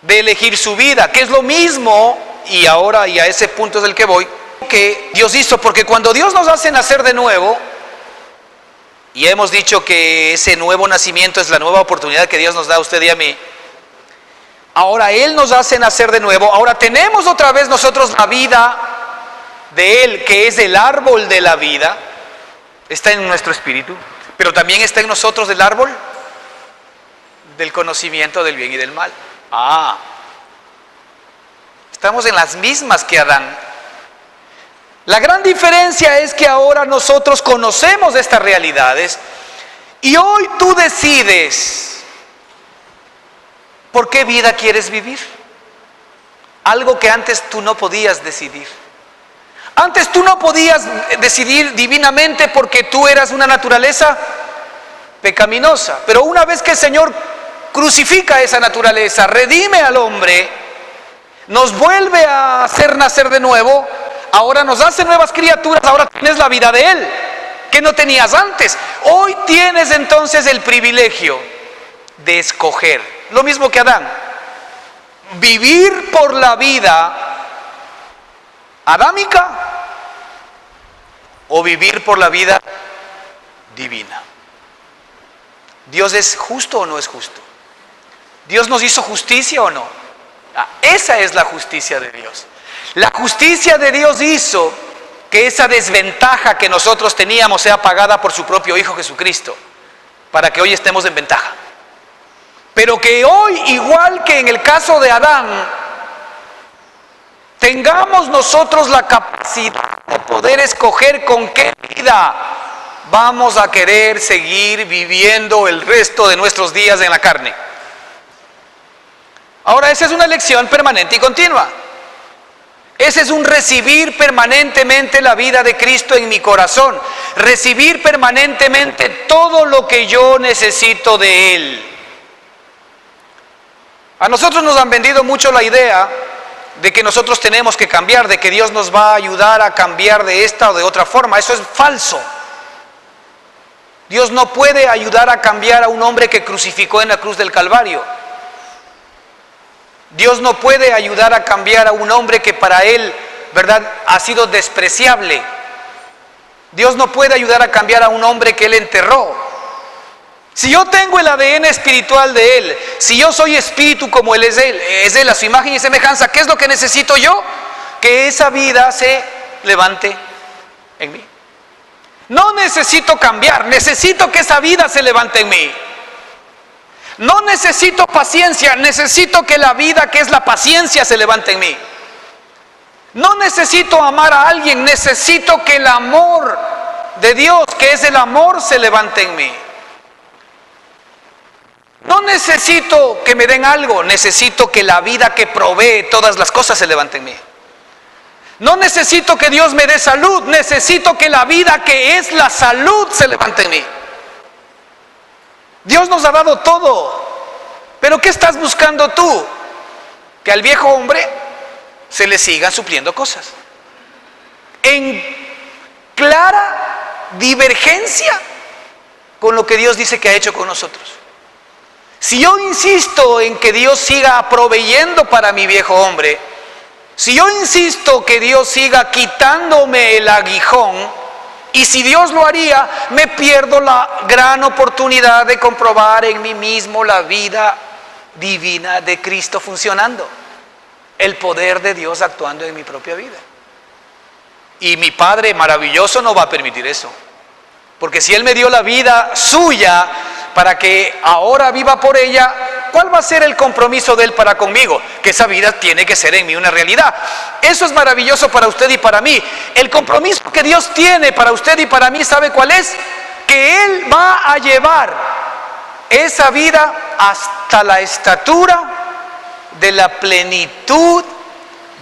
de elegir su vida, que es lo mismo, y ahora y a ese punto es el que voy, que Dios hizo. Porque cuando Dios nos hace nacer de nuevo, y hemos dicho que ese nuevo nacimiento es la nueva oportunidad que Dios nos da a usted y a mí, ahora Él nos hace nacer de nuevo. Ahora tenemos otra vez nosotros la vida de Él, que es el árbol de la vida. Está en nuestro espíritu, pero también está en nosotros el árbol del conocimiento del bien y del mal. Estamos en las mismas que Adán. La gran diferencia es que ahora nosotros conocemos estas realidades y hoy tú decides por qué vida quieres vivir. Algo que antes tú no podías decidir. Antes tú no podías decidir divinamente porque tú eras una naturaleza pecaminosa. Pero una vez que el Señor crucifica esa naturaleza, redime al hombre, nos vuelve a hacer nacer de nuevo, ahora nos hace nuevas criaturas, ahora tienes la vida de Él, que no tenías antes. Hoy tienes entonces el privilegio de escoger, lo mismo que Adán, vivir por la vida adámica o vivir por la vida divina. ¿Dios es justo o no es justo? ¿Dios nos hizo justicia o no? Esa es la justicia de Dios. La justicia de Dios hizo que esa desventaja que nosotros teníamos sea pagada por su propio Hijo Jesucristo, para que hoy estemos en ventaja. Pero que hoy, igual que en el caso de Adán, tengamos nosotros la capacidad de poder escoger con qué vida vamos a querer seguir viviendo el resto de nuestros días en la carne. Ahora, esa es una elección permanente y continua. Ese es un recibir permanentemente la vida de Cristo en mi corazón. Recibir permanentemente todo lo que yo necesito de Él. A nosotros nos han vendido mucho la idea de que nosotros tenemos que cambiar, de que Dios nos va a ayudar a cambiar de esta o de otra forma. Eso es falso. Dios no puede ayudar a cambiar a un hombre que crucificó en la cruz del Calvario. Dios no puede ayudar a cambiar a un hombre que para Él, ¿verdad?, ha sido despreciable. Dios no puede ayudar a cambiar a un hombre que Él enterró. Si yo tengo el ADN espiritual de Él, si yo soy espíritu como Él, es Él a su imagen y semejanza, ¿qué es lo que necesito yo? Que esa vida se levante en mí. No necesito cambiar, necesito que esa vida se levante en mí. No necesito paciencia, necesito que la vida que es la paciencia se levante en mí. No necesito amar a alguien, necesito que el amor de Dios, que es el amor, se levante en mí. No necesito que me den algo, necesito que la vida que provee todas las cosas se levante en mí. No necesito que Dios me dé salud, necesito que la vida que es la salud se levante en mí. Dios nos ha dado todo, pero ¿qué estás buscando tú? Que al viejo hombre se le sigan supliendo cosas. En clara divergencia con lo que Dios dice que ha hecho con nosotros. Si yo insisto en que Dios siga proveyendo para mi viejo hombre, si yo insisto que Dios siga quitándome el aguijón, y si Dios lo haría, me pierdo la gran oportunidad de comprobar en mí mismo la vida divina de Cristo funcionando, el poder de Dios actuando en mi propia vida. Y mi Padre maravilloso no va a permitir eso, porque si Él me dio la vida suya para que ahora viva por ella, ¿cuál va a ser el compromiso de Él para conmigo? Que esa vida tiene que ser en mí una realidad. Eso es maravilloso para usted y para mí. El compromiso que Dios tiene para usted y para mí, ¿sabe cuál es? Que Él va a llevar esa vida hasta la estatura de la plenitud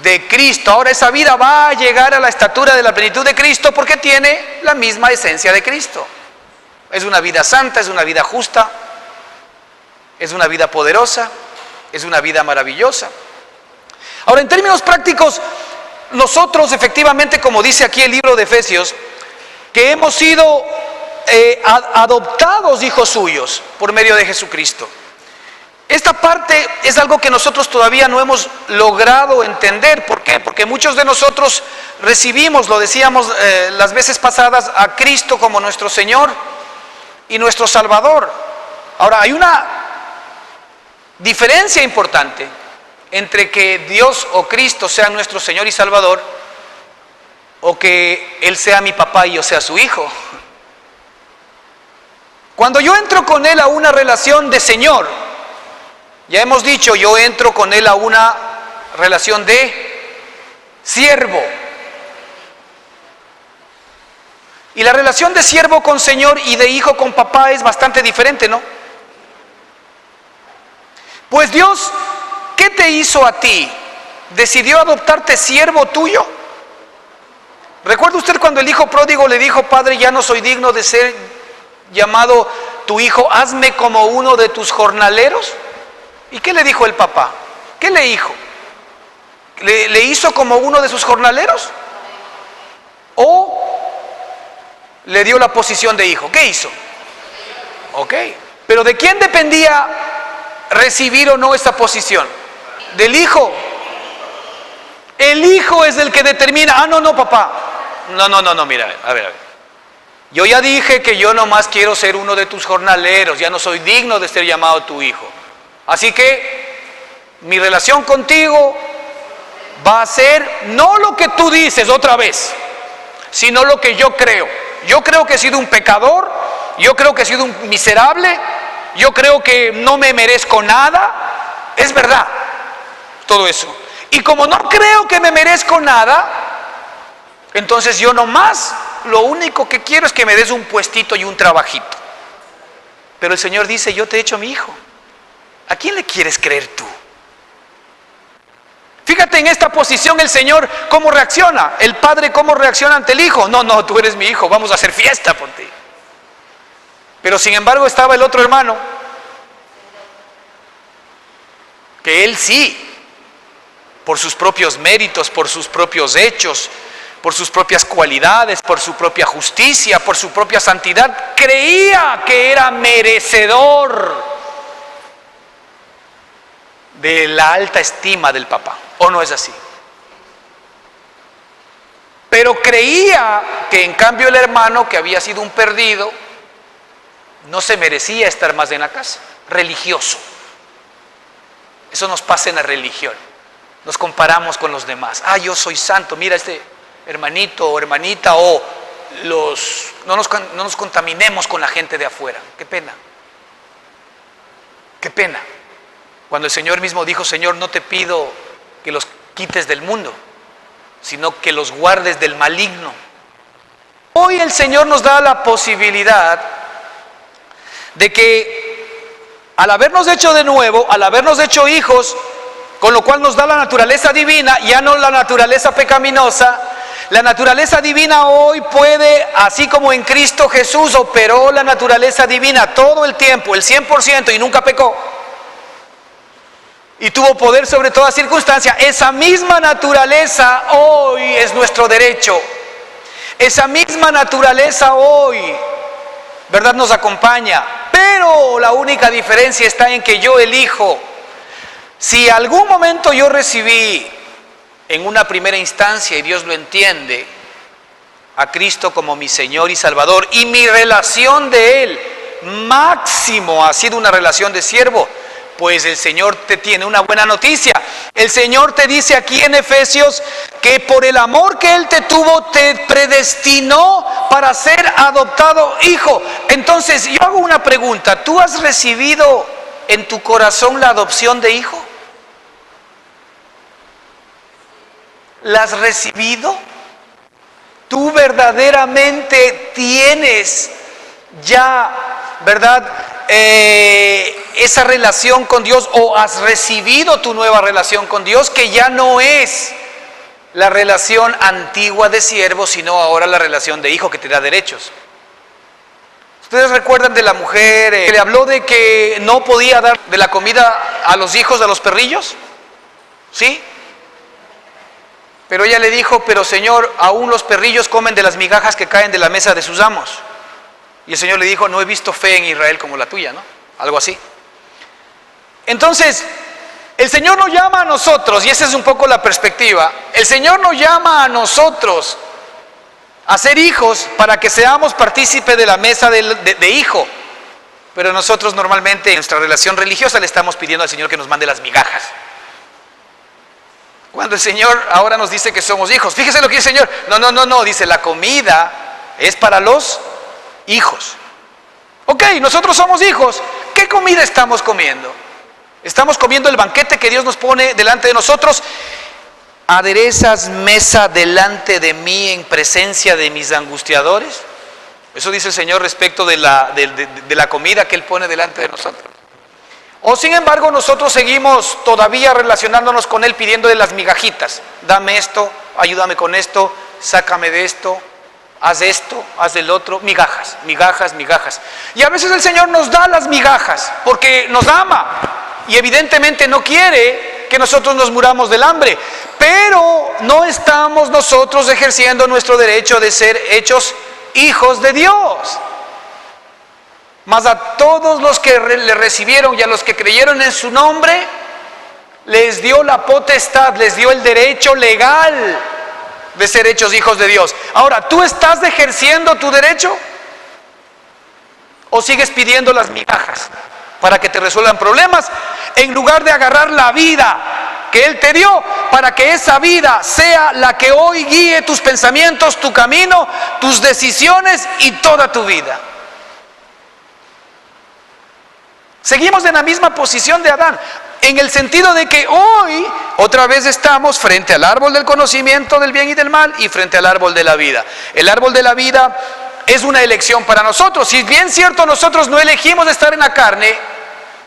de Cristo. Ahora esa vida va a llegar a la estatura de la plenitud de Cristo porque tiene la misma esencia de Cristo. Es una vida santa, es una vida justa, es una vida poderosa, es una vida maravillosa. Ahora, en términos prácticos, nosotros efectivamente, como dice aquí el libro de Efesios, que hemos sido adoptados hijos suyos por medio de Jesucristo. Esta parte es algo que nosotros todavía no hemos logrado entender. ¿Por qué? Porque muchos de nosotros recibimos, lo decíamos las veces pasadas, a Cristo como nuestro Señor y nuestro Salvador. Ahora, hay una diferencia importante entre que Dios o Cristo sea nuestro Señor y Salvador o que Él sea mi papá y yo sea su hijo. Cuando yo entro con Él a una relación de Señor, ya hemos dicho, yo entro con Él a una relación de siervo. Y la relación de siervo con Señor y de hijo con papá es bastante diferente, ¿no? Pues Dios, ¿qué te hizo a ti? ¿Decidió adoptarte siervo tuyo? ¿Recuerda usted cuando el hijo pródigo le dijo: Padre, ya no soy digno de ser llamado tu hijo, hazme como uno de tus jornaleros? ¿Y qué le dijo el papá? ¿Qué le dijo? ¿Le hizo como uno de sus jornaleros? ¿O le dio la posición de hijo? ¿Qué hizo? Ok, pero ¿de quién dependía recibir o no esta posición? Del hijo. El hijo es el que determina. No, papá. No, mira, a ver. Yo ya dije que yo nomás quiero ser uno de tus jornaleros, ya no soy digno de ser llamado tu hijo. Así que mi relación contigo va a ser no lo que tú dices otra vez, sino lo que yo creo. Yo creo que he sido un pecador, yo creo que he sido un miserable, yo creo que no me merezco nada. Es verdad, todo eso. Y como no creo que me merezco nada, entonces yo nomás lo único que quiero es que me des un puestito y un trabajito. Pero el Señor dice: yo te he hecho mi hijo. ¿A quién le quieres creer tú? Fíjate en esta posición el Señor cómo reacciona. El padre cómo reacciona ante el hijo. No, tú eres mi hijo, vamos a hacer fiesta por ti. Pero sin embargo estaba el otro hermano, que él sí, por sus propios méritos, por sus propios hechos, por sus propias cualidades, por su propia justicia, por su propia santidad, creía que era merecedor de la alta estima del papá. ¿O no es así? Pero creía que en cambio el hermano, que había sido un perdido, no se merecía estar más en la casa. Religioso. Eso nos pasa en la religión. Nos comparamos con los demás. Yo soy santo, mira este hermanito o hermanita, o no nos contaminemos con la gente de afuera. Qué pena. Qué pena. Cuando el Señor mismo dijo: Señor, no te pido que los quites del mundo, sino que los guardes del maligno. Hoy el Señor nos da la posibilidad de que al habernos hecho de nuevo, al habernos hecho hijos, con lo cual nos da la naturaleza divina, ya no la naturaleza pecaminosa. La naturaleza divina hoy puede, así como en Cristo Jesús operó la naturaleza divina todo el tiempo, el 100%, y nunca pecó, y tuvo poder sobre toda circunstancia, esa misma naturaleza hoy es nuestro derecho. Esa misma naturaleza hoy, ¿verdad?, nos acompaña. Pero la única diferencia está en que yo elijo. Si algún momento yo recibí en una primera instancia, y Dios lo entiende, a Cristo como mi Señor y Salvador, y mi relación de Él máximo ha sido una relación de siervo, pues el Señor te tiene una buena noticia. El Señor te dice aquí en Efesios que por el amor que Él te tuvo, te predestinó para ser adoptado hijo. Entonces yo hago una pregunta: ¿tú has recibido en tu corazón la adopción de hijo? ¿La has recibido? ¿Tú verdaderamente tienes ya, verdad, esa relación con Dios, o has recibido tu nueva relación con Dios, que ya no es la relación antigua de siervo, sino ahora la relación de hijo que te da derechos? ¿Ustedes recuerdan de la mujer que le habló de que no podía dar de la comida a los hijos de los perrillos? ¿Sí? Pero ella le dijo: pero Señor, aún los perrillos comen de las migajas que caen de la mesa de sus amos. Y el Señor le dijo: no he visto fe en Israel como la tuya, ¿no? Algo así. Entonces, el Señor nos llama a nosotros, y esa es un poco la perspectiva. El Señor nos llama a nosotros a ser hijos para que seamos partícipes de la mesa de hijo. Pero nosotros normalmente en nuestra relación religiosa le estamos pidiendo al Señor que nos mande las migajas, cuando el Señor ahora nos dice que somos hijos. Fíjese lo que dice el Señor. No, dice: la comida es para los hijos. Ok, nosotros somos hijos. ¿Qué comida estamos comiendo? ¿Estamos comiendo el banquete que Dios nos pone delante de nosotros? ¿Aderezas mesa delante de mí en presencia de mis angustiadores? Eso dice el Señor respecto de la comida que Él pone delante de nosotros. O sin embargo nosotros seguimos todavía relacionándonos con Él, pidiéndole las migajitas: dame esto, ayúdame con esto, sácame de esto, haz del otro, migajas, migajas, migajas. Y a veces el Señor nos da las migajas porque nos ama y evidentemente no quiere que nosotros nos muramos del hambre, pero no estamos nosotros ejerciendo nuestro derecho de ser hechos hijos de Dios. Mas a todos los que le recibieron y a los que creyeron en su nombre, les dio la potestad, les dio el derecho legal de ser hechos hijos de Dios. Ahora, ¿tú estás ejerciendo tu derecho? ¿O sigues pidiendo las migajas para que te resuelvan problemas en lugar de agarrar la vida que Él te dio para que esa vida sea la que hoy guíe tus pensamientos, tu camino, tus decisiones y toda tu vida? Seguimos en la misma posición de Adán, en el sentido de que hoy otra vez estamos frente al árbol del conocimiento del bien y del mal y frente al árbol de la vida. El árbol de la vida es una elección para nosotros. Si bien cierto, nosotros no elegimos estar en la carne,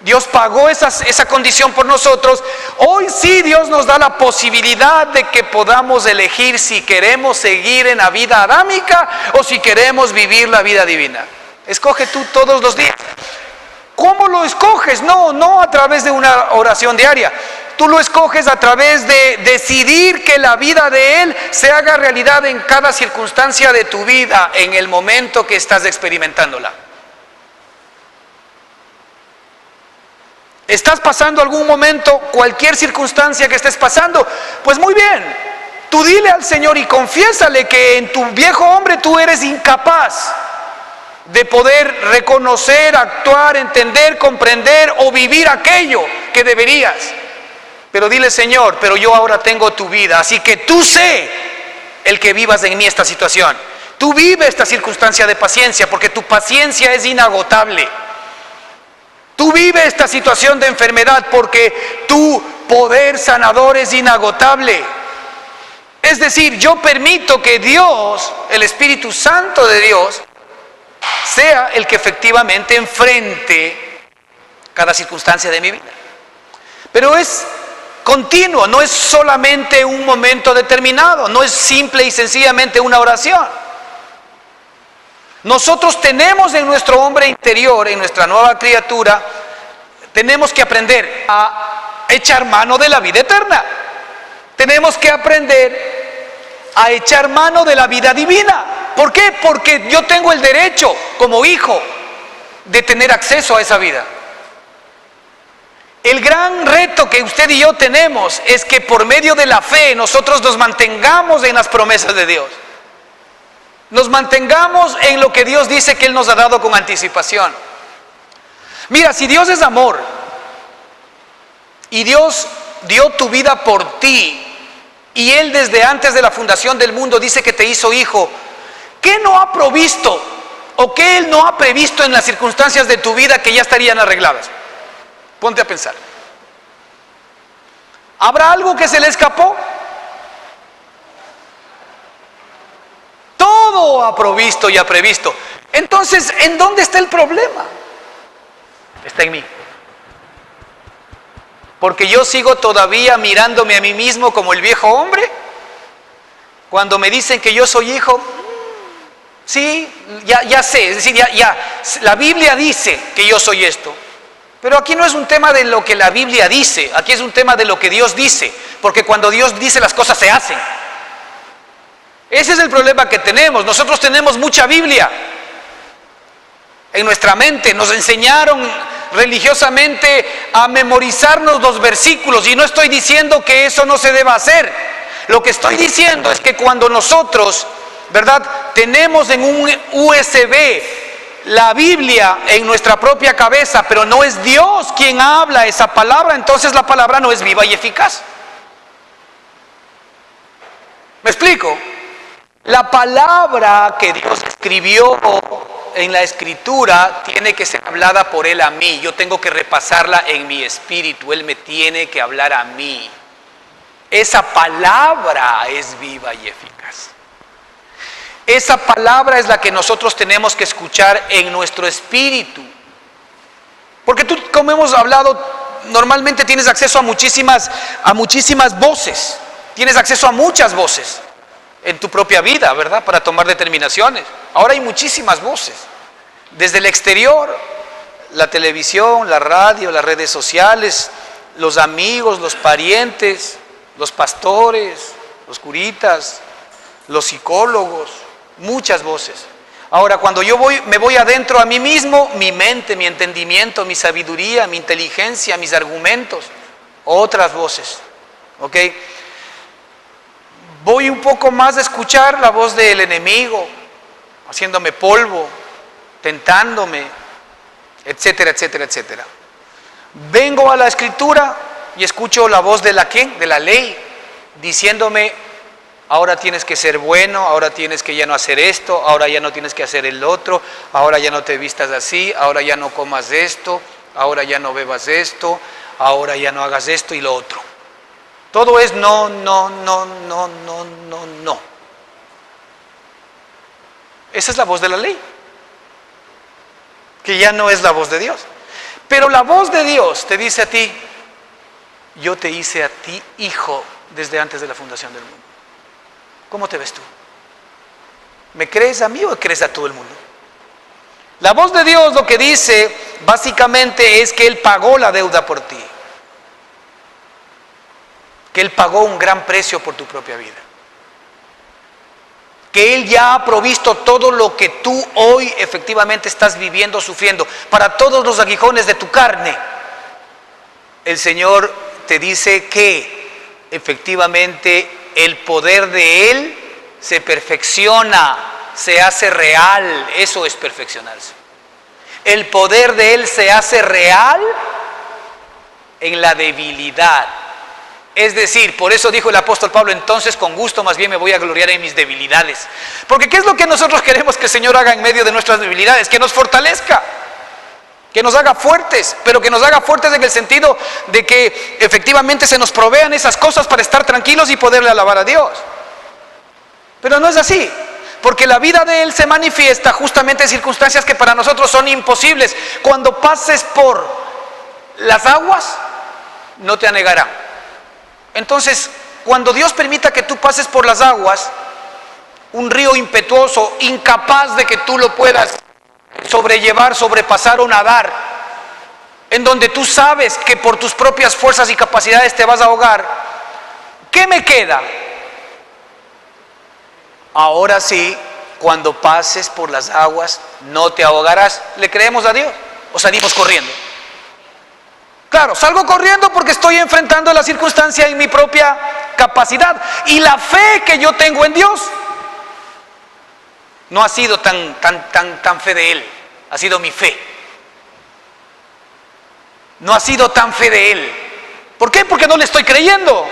Dios pagó esa condición por nosotros. Hoy sí Dios nos da la posibilidad de que podamos elegir si queremos seguir en la vida adámica o si queremos vivir la vida divina. Escoge tú todos los días. ¿Cómo lo escoges? No a través de una oración diaria. Tú lo escoges a través de decidir que la vida de Él se haga realidad en cada circunstancia de tu vida, en el momento que estás experimentándola. ¿Estás pasando algún momento, cualquier circunstancia que estés pasando? Pues muy bien, tú dile al Señor y confiésale que en tu viejo hombre tú eres incapaz de poder reconocer, actuar, entender, comprender o vivir aquello que deberías. Pero dile: Señor, pero yo ahora tengo tu vida, así que tú sé el que vivas en mí esta situación. Tú vive esta circunstancia de paciencia, porque tu paciencia es inagotable. Tú vive esta situación de enfermedad, porque tu poder sanador es inagotable. Es decir, yo permito que Dios, el Espíritu Santo de Dios, sea el que efectivamente enfrente cada circunstancia de mi vida. Pero es continuo, no es solamente un momento determinado, no es simple y sencillamente una oración. Nosotros tenemos en nuestro hombre interior, en nuestra nueva criatura, tenemos que aprender a echar mano de la vida eterna. Tenemos que aprender a echar mano de la vida divina. ¿Por qué? Porque yo tengo el derecho, como hijo, de tener acceso a esa vida. El gran reto que usted y yo tenemos es que por medio de la fe nosotros nos mantengamos en las promesas de Dios. Nos mantengamos en lo que Dios dice que Él nos ha dado con anticipación. Mira, si Dios es amor y Dios dio tu vida por ti y Él desde antes de la fundación del mundo dice que te hizo hijo, ¿qué no ha provisto o qué Él no ha previsto en las circunstancias de tu vida que ya estarían arregladas? Ponte a pensar. ¿Habrá algo que se le escapó? Todo ha provisto y ha previsto. Entonces, ¿en dónde está el problema? Está en mí. Porque yo sigo todavía mirándome a mí mismo como el viejo hombre. Cuando me dicen que yo soy hijo, sí, ya sé, es decir, la Biblia dice que yo soy esto. Pero aquí no es un tema de lo que la Biblia dice, aquí es un tema de lo que Dios dice, porque cuando Dios dice las cosas se hacen. Ese es el problema que tenemos. Nosotros tenemos mucha Biblia en nuestra mente, nos enseñaron religiosamente a memorizarnos los versículos, y no estoy diciendo que eso no se deba hacer. Lo que estoy diciendo es que cuando nosotros, ¿verdad?, tenemos en un USB la Biblia en nuestra propia cabeza, pero no es Dios quien habla esa palabra, entonces la palabra no es viva y eficaz. ¿Me explico? La palabra que Dios escribió en la Escritura tiene que ser hablada por Él a mí. Yo tengo que repasarla en mi espíritu. Él me tiene que hablar a mí. Esa palabra es viva y eficaz. Esa palabra es la que nosotros tenemos que escuchar en nuestro espíritu. Porque tú, como hemos hablado, normalmente tienes acceso a muchísimas voces. Tienes acceso a muchas voces. en tu propia vida, ¿verdad? Para tomar determinaciones. Ahora hay muchísimas voces. Desde el exterior, la televisión, la radio, las redes sociales, los amigos, los parientes, los pastores, los curitas, los psicólogos, muchas voces. Ahora, cuando me voy adentro a mí mismo, mi mente, mi entendimiento, mi sabiduría, mi inteligencia, mis argumentos, otras voces, ¿ok? Voy un poco más a escuchar la voz del enemigo, haciéndome polvo, tentándome, etcétera, etcétera, etcétera. Vengo a la Escritura y escucho la voz de de la ley, diciéndome: ahora tienes que ser bueno, ahora tienes que ya no hacer esto, ahora ya no tienes que hacer el otro, ahora ya no te vistas así, ahora ya no comas esto, ahora ya no bebas esto, ahora ya no hagas esto y lo otro. Todo es no, no, no, no, no, no, no. Esa es la voz de la ley, que ya no es la voz de Dios. Pero la voz de Dios te dice a ti: yo te hice a ti hijo desde antes de la fundación del mundo. ¿Cómo te ves tú? ¿Me crees a mí o crees a todo el mundo? La voz de Dios lo que dice básicamente es que Él pagó la deuda por ti, que Él pagó un gran precio por tu propia vida, que Él ya ha provisto todo lo que tú hoy efectivamente estás viviendo, sufriendo, para todos los aguijones de tu carne. El Señor te dice que efectivamente el poder de Él se perfecciona, se hace real. Eso es perfeccionarse. El poder de Él se hace real en la debilidad. Es decir, por eso dijo el apóstol Pablo: entonces con gusto más bien me voy a gloriar en mis debilidades. Porque ¿qué es lo que nosotros queremos que el Señor haga en medio de nuestras debilidades? Que nos fortalezca, que nos haga fuertes, pero que nos haga fuertes en el sentido de que efectivamente se nos provean esas cosas para estar tranquilos y poderle alabar a Dios. Pero no es así, porque la vida de Él se manifiesta justamente en circunstancias que para nosotros son imposibles. Cuando pases por las aguas, no te anegarán. Entonces, cuando Dios permita que tú pases por las aguas, un río impetuoso, incapaz de que tú lo puedas sobrellevar, sobrepasar o nadar, en donde tú sabes que por tus propias fuerzas y capacidades te vas a ahogar, ¿qué me queda? Ahora sí, cuando pases por las aguas, no te ahogarás. ¿Le creemos a Dios o salimos corriendo? Claro, salgo corriendo porque estoy enfrentando la circunstancia en mi propia capacidad. Y la fe que yo tengo en Dios no ha sido tan fe de Él, ha sido mi fe. No ha sido tan fe de Él. ¿Por qué? Porque no le estoy creyendo.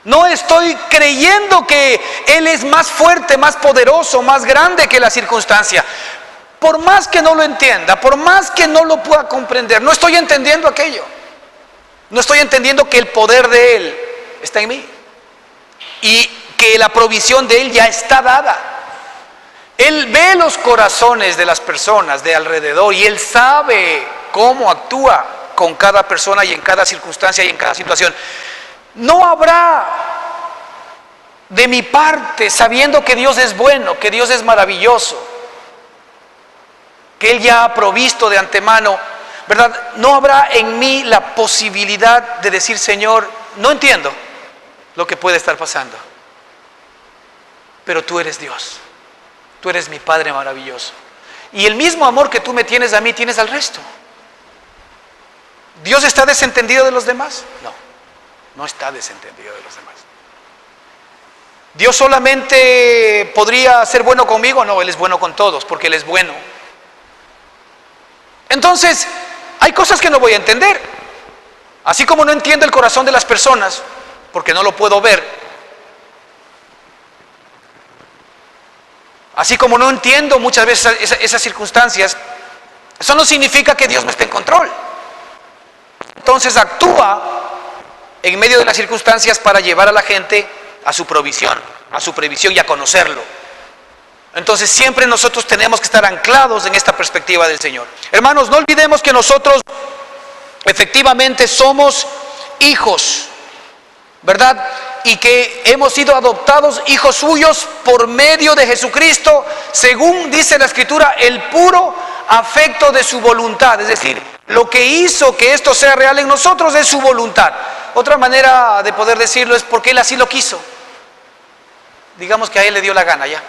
No estoy creyendo que Él es más fuerte, más poderoso, más grande que la circunstancia. Por más que no lo entienda, por más que no lo pueda comprender, no estoy entendiendo aquello. No estoy entendiendo que el poder de Él está en mí y que la provisión de Él ya está dada. Él ve los corazones de las personas de alrededor y Él sabe cómo actúa con cada persona y en cada circunstancia y en cada situación. No habrá de mi parte, sabiendo que Dios es bueno, que Dios es maravilloso, que Él ya ha provisto de antemano, ¿verdad? No habrá en mí la posibilidad de decir: Señor, no entiendo lo que puede estar pasando, pero tú eres Dios, tú eres mi Padre maravilloso. Y el mismo amor que tú me tienes a mí, tienes al resto. ¿Dios está desentendido de los demás? No, no está desentendido de los demás. ¿Dios solamente podría ser bueno conmigo? No, Él es bueno con todos, porque Él es bueno. Entonces, hay cosas que no voy a entender. Así como no entiendo el corazón de las personas, porque no lo puedo ver. Así como no entiendo muchas veces esas circunstancias, eso no significa que Dios no esté en control. Entonces actúa en medio de las circunstancias para llevar a la gente a su provisión, a su previsión y a conocerlo. Entonces siempre nosotros tenemos que estar anclados en esta perspectiva del Señor. Hermanos, no olvidemos que nosotros efectivamente somos hijos. ¿verdad? Y que hemos sido adoptados hijos suyos por medio de Jesucristo, según dice la Escritura, el puro afecto de su voluntad. Es decir, lo que hizo que esto sea real en nosotros es su voluntad. Otra manera de poder decirlo es porque Él así lo quiso. Digamos que a Él le dio la gana ya.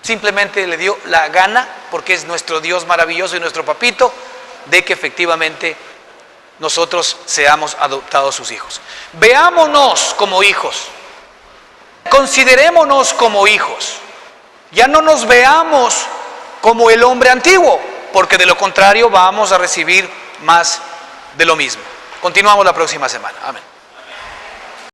Simplemente le dio la gana, porque es nuestro Dios maravilloso y nuestro papito, de que efectivamente nosotros seamos adoptados sus hijos. Veámonos como hijos, considerémonos como hijos, ya no nos veamos como el hombre antiguo, porque de lo contrario vamos a recibir más de lo mismo. Continuamos la próxima semana. Amén.